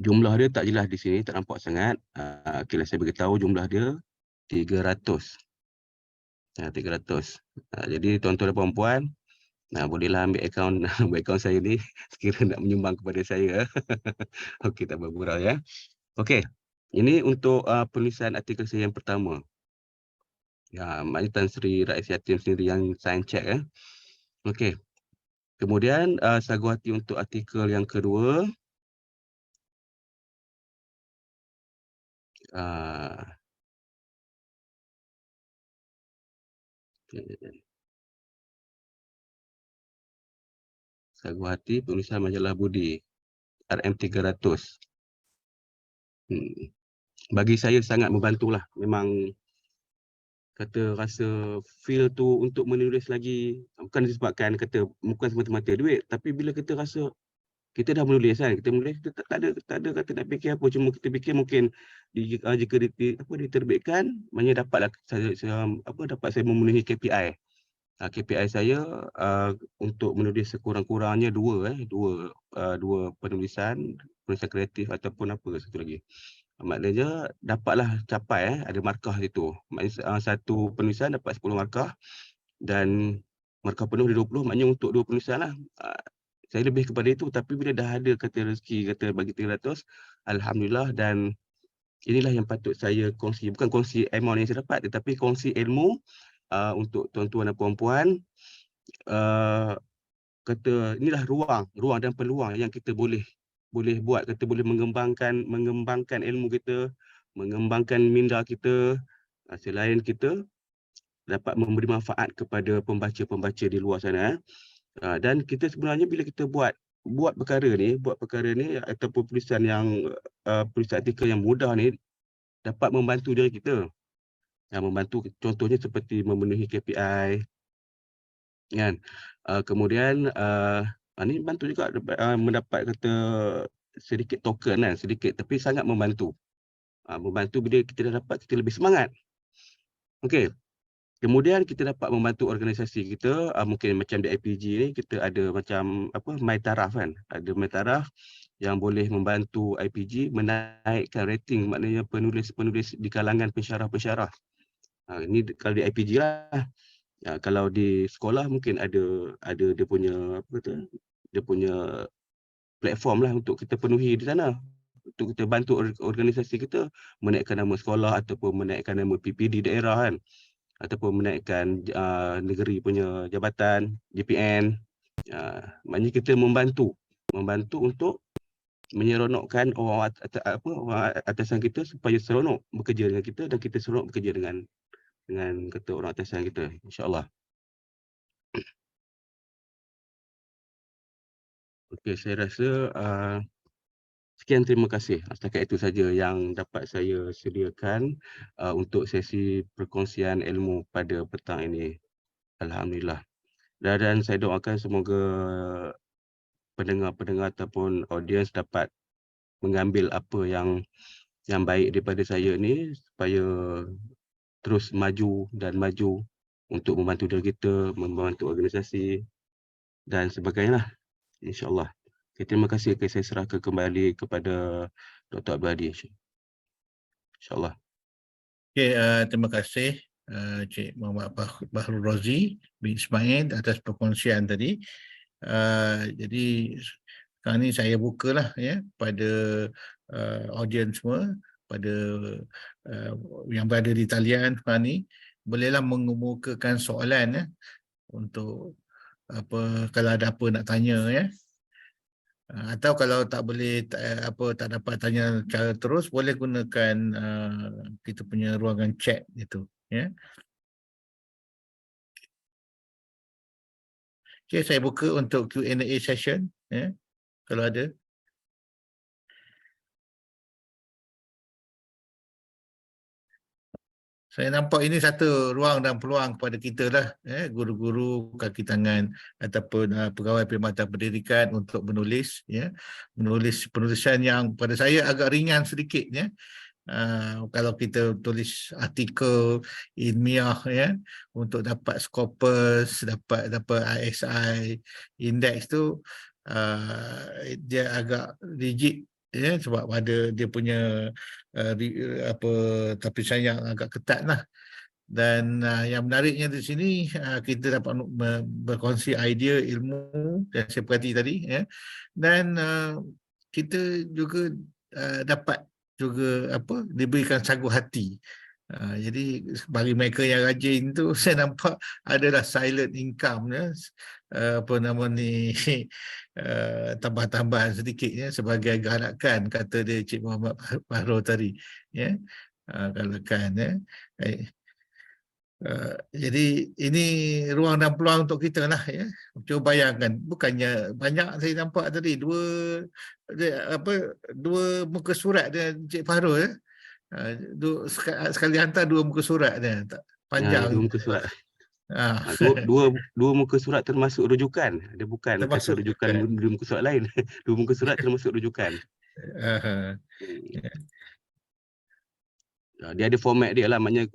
Jumlah dia tak jelas di sini, tak nampak sangat. Okeylah, saya beritahu jumlah dia 300. 300. Jadi tuan-tuan dan puan-puan, bolehlah ambil akaun saya ni sekiranya nak menyumbang kepada saya. Okey, tak bergurau ya. Okey. Ini untuk penulisan artikel saya yang pertama. Maknanya Tan Sri Rais Yatim sendiri yang sign check. Okey. Kemudian Saguhati untuk artikel yang kedua. Saguhati penulisan majalah Budi RM300. Bagi saya sangat membantulah. Memang rasa feel tu untuk menulis lagi, bukan disebabkan bukan semata-mata duit, tapi bila kita rasa kita dah menulis kan, kita menulis, kita tak ada kata nak fikir apa, cuma kita fikir mungkin jika diterbitkan, maknanya dapatlah dapat saya memenuhi KPI. KPI saya untuk menulis sekurang-kurangnya dua penulisan kreatif ataupun satu lagi. Maknanya dapatlah capai ada markah situ. Maknanya satu penulisan dapat 10 markah dan markah penuh di 20, maknanya untuk 2 penulisan lah. Saya lebih kepada itu, tapi bila dah ada rezeki bagi 300, alhamdulillah. Dan inilah yang patut saya kongsi, bukan kongsi amount yang saya dapat, tetapi kongsi ilmu untuk tuan-tuan dan puan-puan. Inilah ruang dan peluang yang kita boleh buat, kita boleh mengembangkan ilmu kita, mengembangkan minda kita, selain kita dapat memberi manfaat kepada pembaca-pembaca di luar sana. Dan kita sebenarnya bila kita buat perkara ni ataupun tulisan artikel yang mudah ni, dapat membantu diri kita. Membantu contohnya seperti memenuhi KPI kan. Kemudian ini bantu juga mendapat sedikit token sedikit, tapi sangat membantu. Membantu bila kita dah dapat, kita lebih semangat. Okey. Kemudian kita dapat membantu organisasi kita, mungkin macam di IPG ni kita ada macam MyTaraf kan. Ada MyTaraf yang boleh membantu IPG menaikkan rating, maknanya penulis-penulis di kalangan pensyarah-pensyarah. Ini kalau di IPG lah. Kalau di sekolah mungkin ada dia punya platform lah untuk kita penuhi di sana, untuk kita bantu organisasi kita menaikkan nama sekolah ataupun menaikkan nama PP di daerah kan, ataupun menaikkan negeri punya jabatan JPN. Maknanya kita membantu untuk menyeronokkan orang atasan kita supaya seronok bekerja dengan kita, dan kita seronok bekerja dengan orang atasan kita, insya-Allah. Okey, saya rasa sekian, terima kasih. Setakat itu saja yang dapat saya sediakan untuk sesi perkongsian ilmu pada petang ini. Alhamdulillah. Dan saya doakan semoga pendengar-pendengar ataupun audiens dapat mengambil apa yang baik daripada saya ni, supaya terus maju dan maju untuk membantu diri kita, membantu organisasi dan sebagainya lah, insya-Allah. Okay, terima kasih. Okay, saya serahkan kembali kepada Dr. Abdul Hadi, insya-Allah. Okey, terima kasih Cik Muhammad Bahrul Razi bin Ismail atas perkongsian tadi. Jadi sekarang ni saya bukalah ya pada audiens semua, pada yang berada di talian sekarang ni, bolehlah mengemukakan soalan ya untuk kalau ada apa nak tanya ya. Atau kalau tak boleh tak dapat tanya cara terus, boleh gunakan kita punya ruangan chat itu ya. Okey, saya buka untuk Q&A session ya, kalau ada. Saya nampak ini satu ruang dan peluang kepada kita lah, guru-guru, kaki tangan ataupun pegawai perkhidmatan pendidikan untuk menulis, menulis penulisan yang pada saya agak ringan sedikit, kalau kita tulis artikel ilmiah untuk dapat Scopus, dapat ISI index tu, dia agak rigid. Sebab ada dia punya tapisan yang agak ketat lah. Dan yang menariknya di sini kita dapat berkongsi idea, ilmu yang saya perhati tadi dan kita juga dapat juga diberikan sagu hati. Jadi bagi mereka yang rajin tu, saya nampak adalah silent income tambah-tambahan sedikit sebagai galakan, kata dia Cik Muhammad Bahrul tadi galakan jadi ini ruang dan peluang untuk kita lah Cuba bayangkan, bukannya banyak saya nampak tadi dua muka surat dia Cik Bahrul sekali hantar dua muka surat dia panjang. Dua muka surat. Dua muka surat termasuk rujukan. Dia bukan kata rujukan dua muka surat lain. Dua muka surat termasuk rujukan. Dia ada format dia lah, maknanya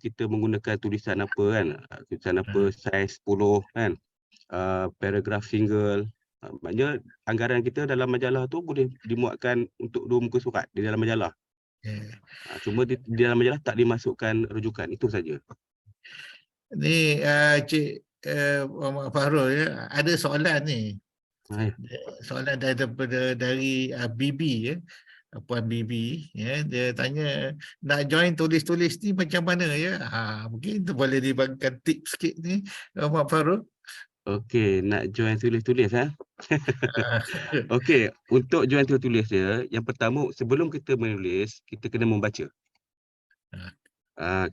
kita menggunakan tulisan apa kan, tulisan apa saiz 10 kan, paragraf single. Maknanya anggaran kita dalam majalah tu boleh dimuatkan untuk dua muka surat di dalam majalah. Cuma di dalam majalah tak dimasukkan rujukan, itu saja. Ni Cik Muhammad Bahrul ada soalan ni. Soalan dari Bibi Puan Bibi dia tanya nak join tulis-tulis ni macam mana mungkin tu boleh dibagikan tips sikit ni Muhammad Bahrul. Okey, nak join tulis-tulis Okey, untuk join tulis dia, yang pertama sebelum kita menulis, kita kena membaca.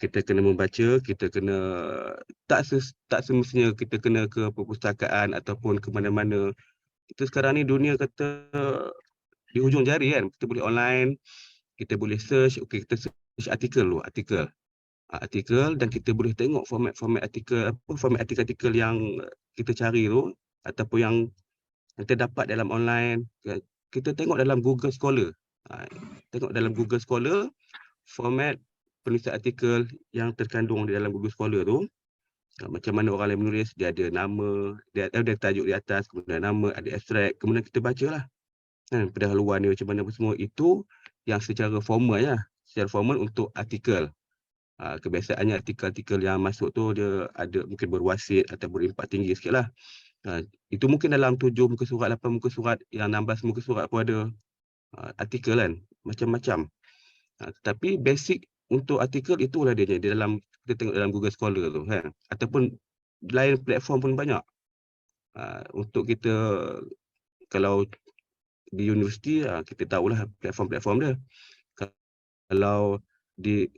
Kita kena membaca, kita kena tak semestinya kita kena ke perpustakaan ataupun ke mana-mana. Kita sekarang ni dunia kata di hujung jari kan, kita boleh online, kita boleh search, okey kita search artikel dan kita boleh tengok format artikel yang kita cari tu ataupun yang kita dapat dalam online. Kita tengok dalam Google Scholar. Tengok dalam Google Scholar format penulisan artikel yang terkandung di dalam Google Scholar tu. Macam mana orang lain menulis, dia ada nama, dia ada tajuk di atas, kemudian nama, ada abstrak, kemudian kita bacalah. Pendahuluan dia macam mana apa semua, itu yang secara formal secara formal untuk artikel. Kebiasaannya artikel-artikel yang masuk tu dia ada mungkin berwasit atau berimpak tinggi sikitlah. Itu mungkin dalam 7 muka surat, 8 muka surat, yang 16 muka surat pun ada artikel kan, macam-macam. Tapi basic untuk artikel itulah dia di dalam, kita tengok dalam Google Scholar tu kan, ataupun lain platform pun banyak. Untuk kita kalau di universiti kita tahulah platform-platform dia. Kalau di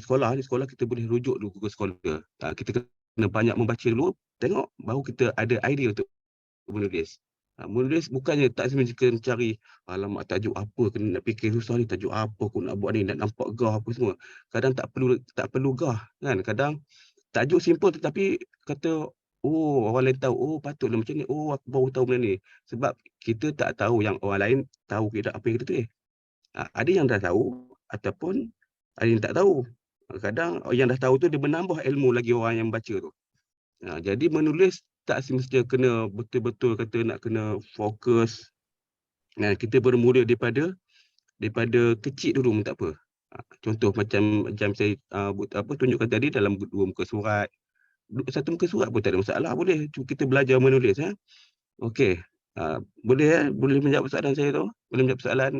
sekolah kita boleh rujuk dulu Google Scholar. Kita kena banyak membaca dulu, tengok baru kita ada idea untuk menulis. Menulis bukannya tak semestinya kena cari alamak tajuk apa, kena nak fikir susah ni, tajuk apa aku nak buat ni, nak nampak gah apa semua. Kadang tak perlu gah kan. Kadang tajuk simple tetapi kata orang lain tahu, patutlah macam ni, aku baru tahu benda ni. Sebab kita tak tahu yang orang lain tahu kita apa yang kita tulis. Ada yang dah tahu ataupun ada yang tak tahu. Kadang yang dah tahu tu dia menambah ilmu lagi orang yang baca tu. Jadi menulis tak semestinya kena betul-betul kata nak kena fokus. Kita bermula daripada kecil dulu pun tak apa. Contoh macam saya tunjukkan tadi dalam 2 muka surat. 1 muka surat pun tak ada masalah, boleh. Cuma kita belajar menulis. Okey. Boleh boleh menjawab soalan saya tu? Boleh menjawab soalan?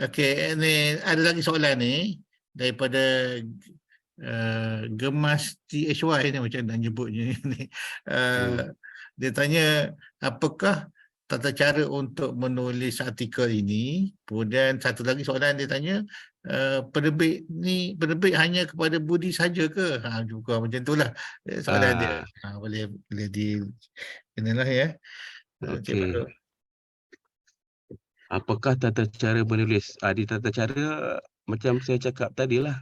Okey, ni ada lagi soalan ni daripada Gemas THY ni, macam nak nyebutnya ni. Dia tanya, apakah tata cara untuk menulis artikel ini? Kemudian satu lagi soalan dia tanya, penerbit hanya kepada Budi saja ke? Juga macam itulah soalan dia. Boleh di kenalah ya. Okey. Apakah tata cara menulis? Di tata cara macam saya cakap tadilah,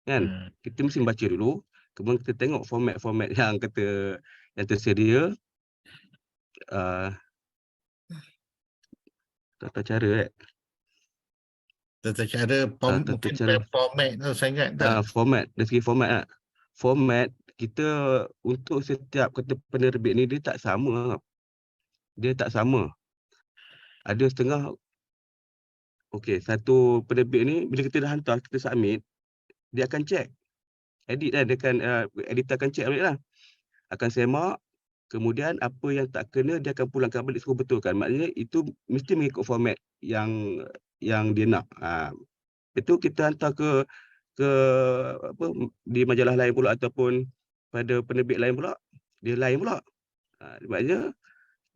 kan? Kita mesti baca dulu, kemudian kita tengok format-format yang tersedia. Tata cara Tata cara mungkin format tu sangat tak? Format, dari segi format Format kita untuk setiap kata penerbit ni dia tak sama. Ada setengah. Okey, satu penerbit ni bila kita dah hantar, kita submit, dia akan check. Edit dia akan editor akan check balik lah. Akan semak, kemudian apa yang tak kena dia akan pulangkan balik suruh betulkan. Maknanya itu mesti mengikut format yang dia nak. Itu kita hantar ke di majalah lain pula ataupun pada penerbit lain pula, dia lain pula. Maknanya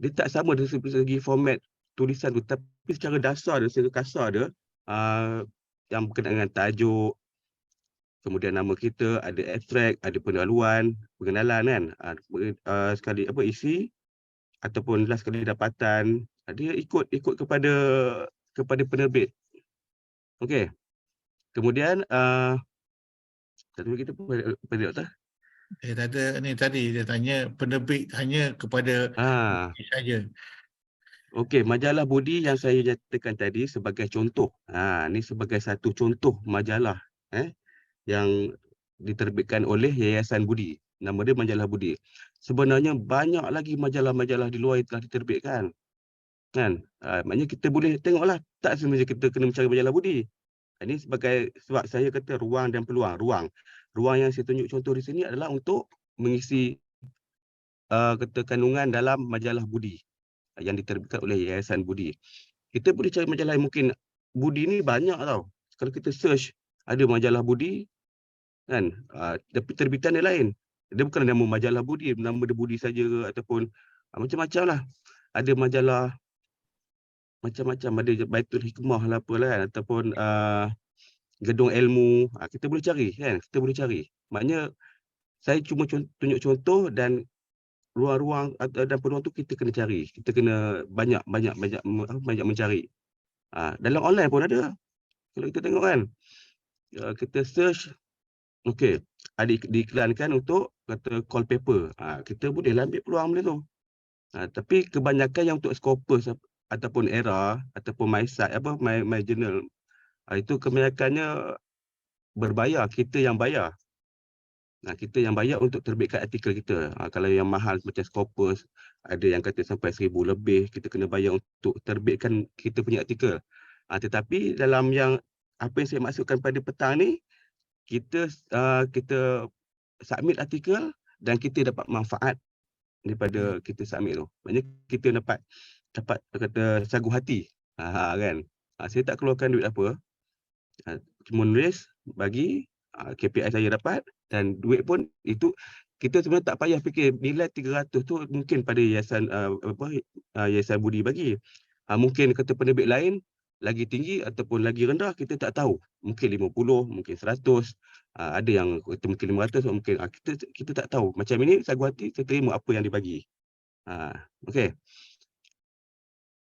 dia tak sama dari segi format tulisan tu, tapi secara dasar dia, secara kasar dia, yang berkenaan dengan tajuk, kemudian nama kita, ada abstrak, ada pendahuluan, pengenalan kan, sekali isi ataupun last sekali dapatan, dia ikut kepada penerbit. Okey. Kemudian satu lagi tu pada doktor. Ni tadi dia tanya penerbit hanya kepada saja. Okey, majalah Budi yang saya nyatakan tadi sebagai contoh. Ni sebagai satu contoh majalah yang diterbitkan oleh Yayasan Budi. Nama dia Majalah Budi. Sebenarnya banyak lagi majalah-majalah di luar yang telah diterbitkan. Kan? Maknanya kita boleh tengoklah, tak semestinya kita kena mencari majalah Budi. Ini sebagai sebab saya kata ruang dan peluang. Ruang yang saya tunjuk contoh di sini adalah untuk mengisi kandungan dalam majalah Budi yang diterbitkan oleh Yayasan Budi. Kita boleh cari majalah yang mungkin Budi ni banyak tau. Kalau kita search ada majalah Budi kan, tapi terbitan dia lain. Dia bukan nama majalah Budi, nama dia Budi saja ke ataupun macam-macam lah. Ada majalah macam-macam, ada Baitul Hikmah lah apalah kan, ataupun Gedung Ilmu. Kita boleh cari kan, kita boleh cari. Maknanya saya cuma tunjuk contoh dan ruang-ruang dan peluang tu kita kena cari. Kita kena banyak mencari. Dalam online pun ada. Kalau kita tengok kan, kita search, okey, ada diiklankan untuk kata call paper. Kita boleh ambil peluang benda tu. Tapi kebanyakan yang untuk Scopus ataupun Era ataupun MySite My Journal, itu kebanyakannya berbayar, kita yang bayar. Kita yang bayar untuk terbitkan artikel kita. Kalau yang mahal macam Scopus, ada yang kata sampai 1,000 lebih, kita kena bayar untuk terbitkan kita punya artikel. Tetapi dalam yang apa yang saya maksudkan pada petang ni, kita submit artikel dan kita dapat manfaat daripada kita submit tu. Maknanya kita dapat kata sagu hati. Kan? Saya tak keluarkan duit apa. Cuma nulis, bagi, KPI saya dapat, dan duit pun itu kita sebenarnya tak payah fikir nilai 300 tu mungkin pada Yayasan Yayasan Budi bagi. Mungkin kata penerbit lain lagi tinggi ataupun lagi rendah, kita tak tahu. Mungkin 50, mungkin 100, ada yang kata mungkin 500, mungkin kita tak tahu. Macam ini sagu hati, saya terima apa yang dibagi. Okey.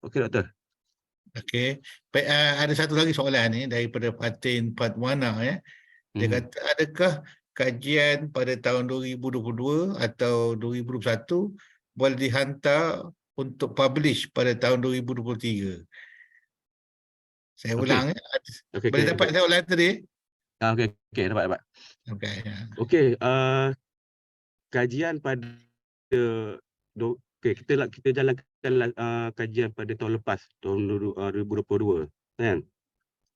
Okey doktor. Okey. Ada satu lagi soalan ni daripada Fatin Fatwana ya. Dia kata, adakah kajian pada tahun 2022 atau 2021 boleh dihantar untuk publish pada tahun 2023? Saya ulang. Boleh dapat saya ulang tadi? Okey, dapat. Okey. Okey, kajian pada kita jalankan kajian pada tahun lepas, tahun 2022 kan.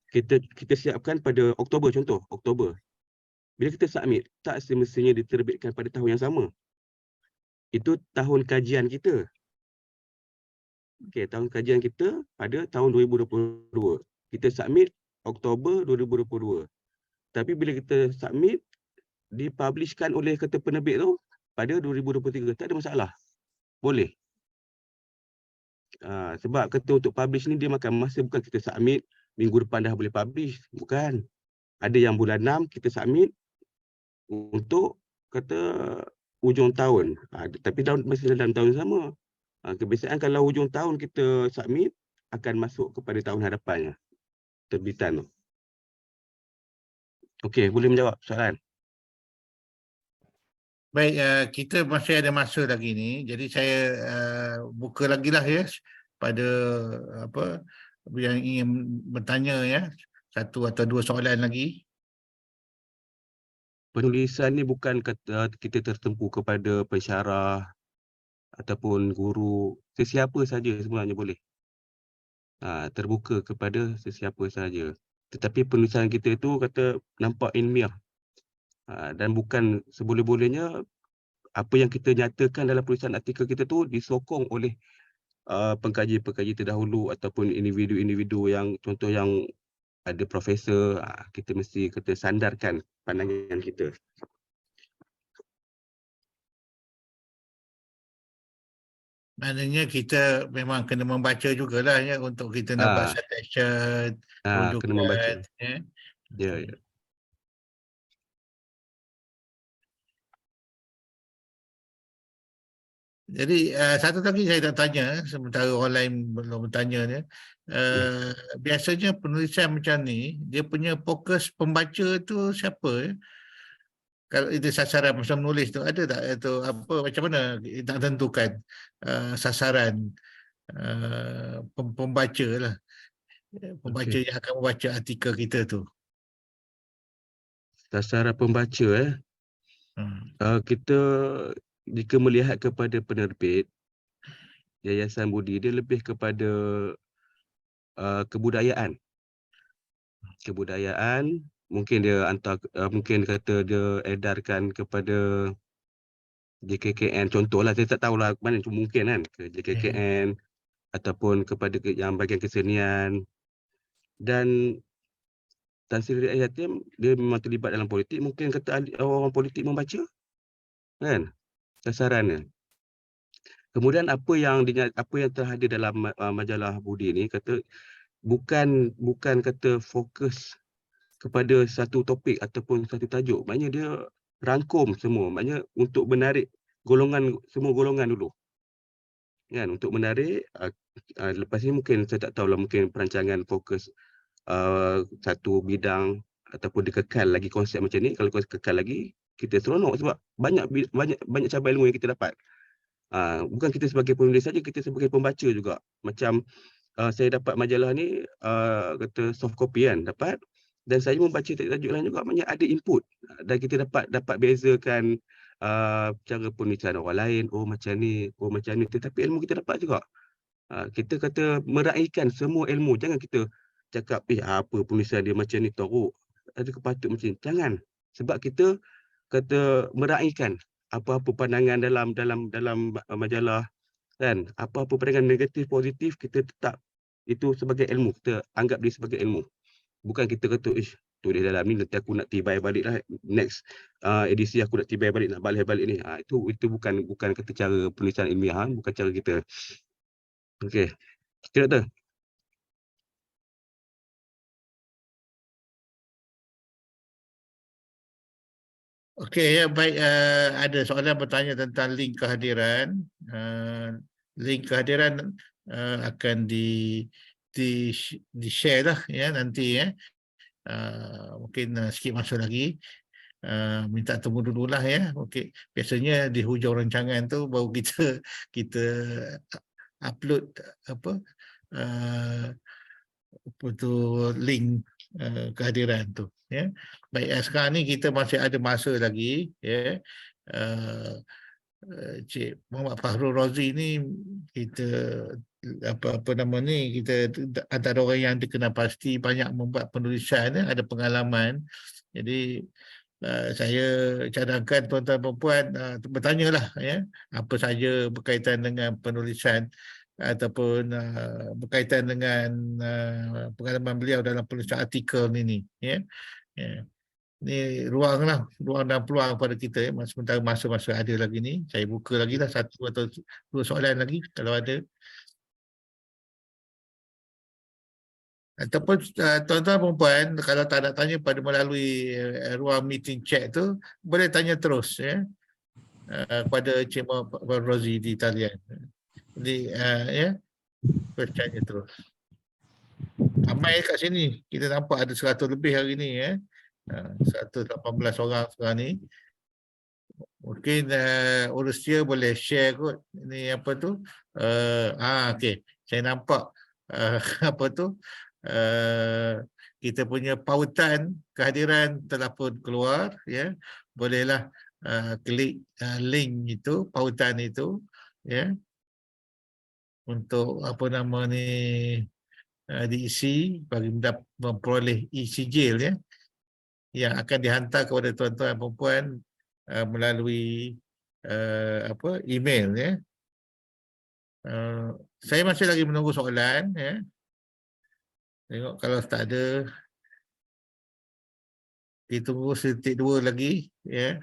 Kita siapkan pada Oktober, contoh Oktober. Bila kita submit, tak semestinya diterbitkan pada tahun yang sama. Itu tahun kajian kita. Okey, tahun kajian kita pada tahun 2022. Kita submit Oktober 2022. Tapi bila kita submit, dipublishkan oleh kata penerbit tu pada 2023, tak ada masalah. Boleh. Sebab kata untuk publish ni dia makan masa, bukan kita submit minggu depan dah boleh publish. Bukan. Ada yang bulan 6 kita submit untuk kata hujung tahun. Tapi masih dalam tahun sama. Kebiasaan kalau hujung tahun kita submit, akan masuk kepada tahun hadapannya, terbitan tu. Okey, boleh menjawab soalan? Baik, kita masih ada masa lagi ni. Jadi saya buka lagi lah ya pada apa yang ingin bertanya ya. Satu atau dua soalan lagi. Penulisan ni bukan kata kita tertumpu kepada pensyarah ataupun guru, sesiapa saja sebenarnya boleh. Terbuka kepada sesiapa saja. Tetapi penulisan kita itu kata nampak ilmiah. Dan bukan seboleh-bolehnya apa yang kita nyatakan dalam penulisan artikel kita tu disokong oleh pengkaji-pengkaji terdahulu ataupun individu-individu yang contoh yang ada profesor, kita mesti kita sandarkan pandangan kita. Maknanya kita memang kena membaca jugalah ya untuk kita nak buat Ah, citation, Kena membaca. rujukan ya. Ya, ya. Jadi satu lagi saya nak tanya sementara orang lain belum bertanya ni. Biasanya penulisan macam ni dia punya fokus pembaca tu siapa ya? Kalau itu sasaran masa menulis tu ada tak itu apa macam mana nak tentukan sasaran pembaca lah, pembaca Okey. yang akan membaca artikel kita tu. Sasaran pembaca kita jika melihat kepada penerbit Yayasan Budi, dia lebih kepada kebudayaan. Kebudayaan, mungkin dia mungkin kata dia edarkan kepada JKKN, contohlah, saya tak tahulah mana, cuma mungkin kan ke JKKN ataupun kepada yang bahagian kesenian. Dan Tan Sri Yatim dia memang terlibat dalam politik, mungkin kata orang politik membaca kan sasarannya. Kemudian apa yang telah ada dalam majalah Budi ni kata bukan kata fokus kepada satu topik ataupun satu tajuk. Maknanya dia rangkum semua. Maknanya untuk menarik semua golongan dulu. Kan, untuk menarik lepas ni mungkin saya tak tahulah, mungkin perancangan fokus satu bidang ataupun dikekal lagi konsep macam ni. Kalau kekal lagi, kita seronok sebab banyak cabang ilmu yang kita dapat. Bukan kita sebagai penulis saja, kita sebagai pembaca juga. Macam saya dapat majalah ni kata soft copy kan, dapat, dan saya membaca tajuk lain juga, maknanya ada input dan kita dapat bezakan cara penulisan orang lain, macam ni, tetapi ilmu kita dapat juga. Kita kata meraihkan semua ilmu, jangan kita cakap apa penulisan dia macam ni teruk, ada kepatut macam ni. Jangan, sebab kita kata meraihkan apa-apa pandangan dalam majalah kan, apa-apa pandangan negatif positif kita tetap itu sebagai ilmu, kita anggap dia sebagai ilmu. Bukan kita kata tulis dalam ni nanti aku nak tibai balik lah, next edisi aku nak tibai balik, nak balik ni. Itu bukan kata cara penulisan ilmiah, bukan cara kita. Okey, kita doktor. Okey ya, baik, ada soalan bertanya tentang link kehadiran. Link kehadiran akan di share lah ya nanti ya. Mungkin sikit masa lagi. Minta tunggu dululah ya. Okey, biasanya di hujung rancangan tu baru kita upload apa tu link kehadiran tu. Ya. Baik, sekarang ni kita masih ada masa lagi. Ya. Cik Muhammad Fahrul Razi ni kita apa nama ni, kita antara orang yang dikenal pasti banyak membuat penulisan, ada pengalaman. Jadi saya cadangkan tuan-tuan dan puan bertanyalah ya, apa saja berkaitan dengan penulisan ataupun berkaitan dengan pengalaman beliau dalam penulisan artikel ni ya. Ya. Ni ruang dan peluang pada kita ya. Sementara masa-masa ada lagi ni, saya buka lagi lah satu atau dua soalan lagi kalau ada. Ataupun tuan-tuan dan puan, kalau tak nak tanya pada melalui ruang meeting chat tu, boleh tanya terus ya kepada Cik Muhammad Rozi di talian. Jadi ya, tanya terus. Ramai kat sini, kita nampak ada 100 lebih hari ni ya. 118 orang sekarang ni. Mungkin Urustia boleh share kot. Ini apa tu? Okey. Saya nampak apa tu? Kita punya pautan kehadiran telah pun keluar ya. Bolehlah klik link itu, pautan itu ya. Untuk apa nama ni diisi bagi memperoleh e-sijil ya, yang akan dihantar kepada tuan-tuan dan puan melalui email ya. Saya masih lagi menunggu soalan ya. Tengok kalau tak ada, kita tunggu sedetik dua lagi ya.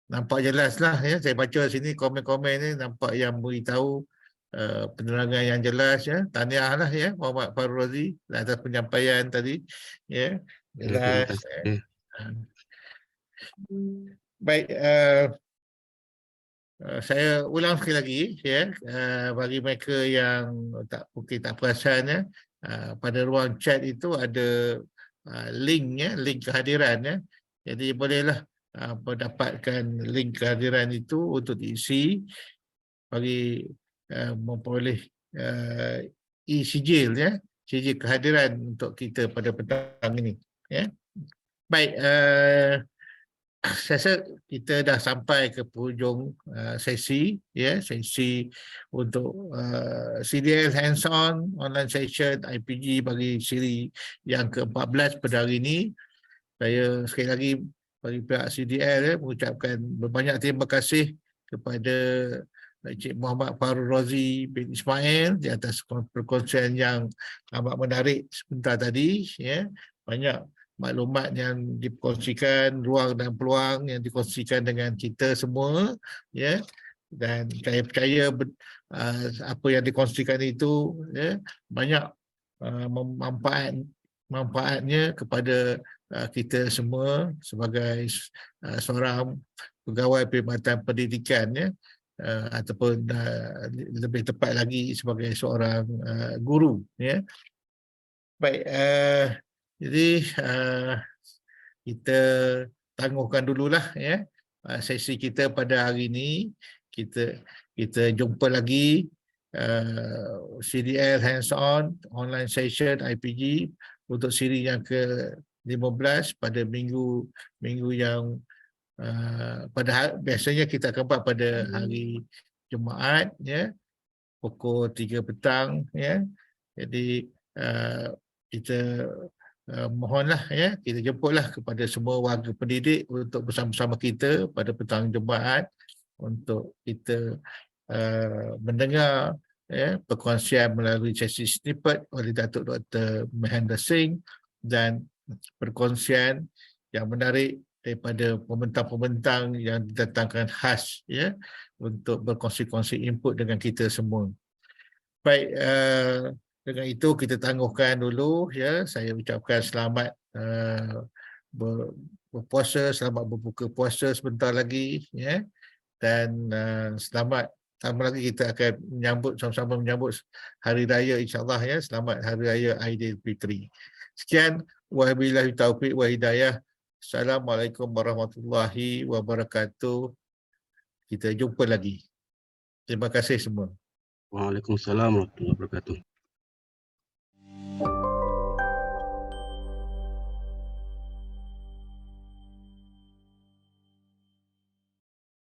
Nampak jelas lah ya, saya baca sini komen-komen ni nampak yang beritahu penerangan yang jelas ya. Tahniah lah ya Muhammad Fahrul Razi atas penyampaian tadi ya. Jelas. Baik, saya ulang sekali lagi ya, bagi mereka yang mungkin tak perasan ya, pada ruang chat itu ada link ya, link kehadiran ya. Jadi bolehlah mendapatkan link kehadiran itu untuk diisi bagi memperoleh e-sijil ya, sijil kehadiran untuk kita pada petang ini ya. Baik, saya rasa kita dah sampai ke penghujung sesi ya, sesi untuk CDL hands-on online session IPG bagi siri yang ke-14 pada hari ini. Saya sekali lagi bagi pihak CDL ya, mengucapkan berbanyak terima kasih kepada Encik Muhammad Fahrul Razi bin Ismail di atas perkongsian yang amat menarik sebentar tadi ya. Banyak maklumat yang dikongsikan, ruang dan peluang yang dikongsikan dengan kita semua ya. Dan saya percaya apa yang dikongsikan itu ya, banyak manfaatnya kepada kita semua sebagai seorang pegawai perkhidmatan pendidikan ya, ataupun lebih tepat lagi sebagai seorang guru ya. Baik, jadi kita tangguhkan dululah ya sesi kita pada hari ini. Kita jumpa lagi CDL hands-on online session IPG untuk siri yang ke-15 pada minggu yang biasanya kita akan buat pada hari Jumaat ya, pukul 3 petang ya. Jadi kita mohonlah ya, kita jemputlah kepada semua warga pendidik untuk bersama-sama kita pada petang Jumaat untuk kita mendengar ya perkongsian melalui sesi snippet oleh Datuk Dr. Mahendra Singh dan perkongsian yang menarik daripada pembentang-pembentang yang didatangkan khas ya untuk berkongsi-kongsi input dengan kita semua. Baik, dengan itu kita tangguhkan dulu ya. Saya ucapkan selamat berpuasa, selamat berbuka puasa sebentar lagi ya. Dan selamat tambah lagi kita akan sama-sama menyambut hari raya insya-Allah ya. Selamat hari raya Aidilfitri. Sekian, wabillahi taufiq wa hidayah. Assalamualaikum warahmatullahi wabarakatuh. Kita jumpa lagi. Terima kasih semua. Waalaikumsalam warahmatullahi wabarakatuh.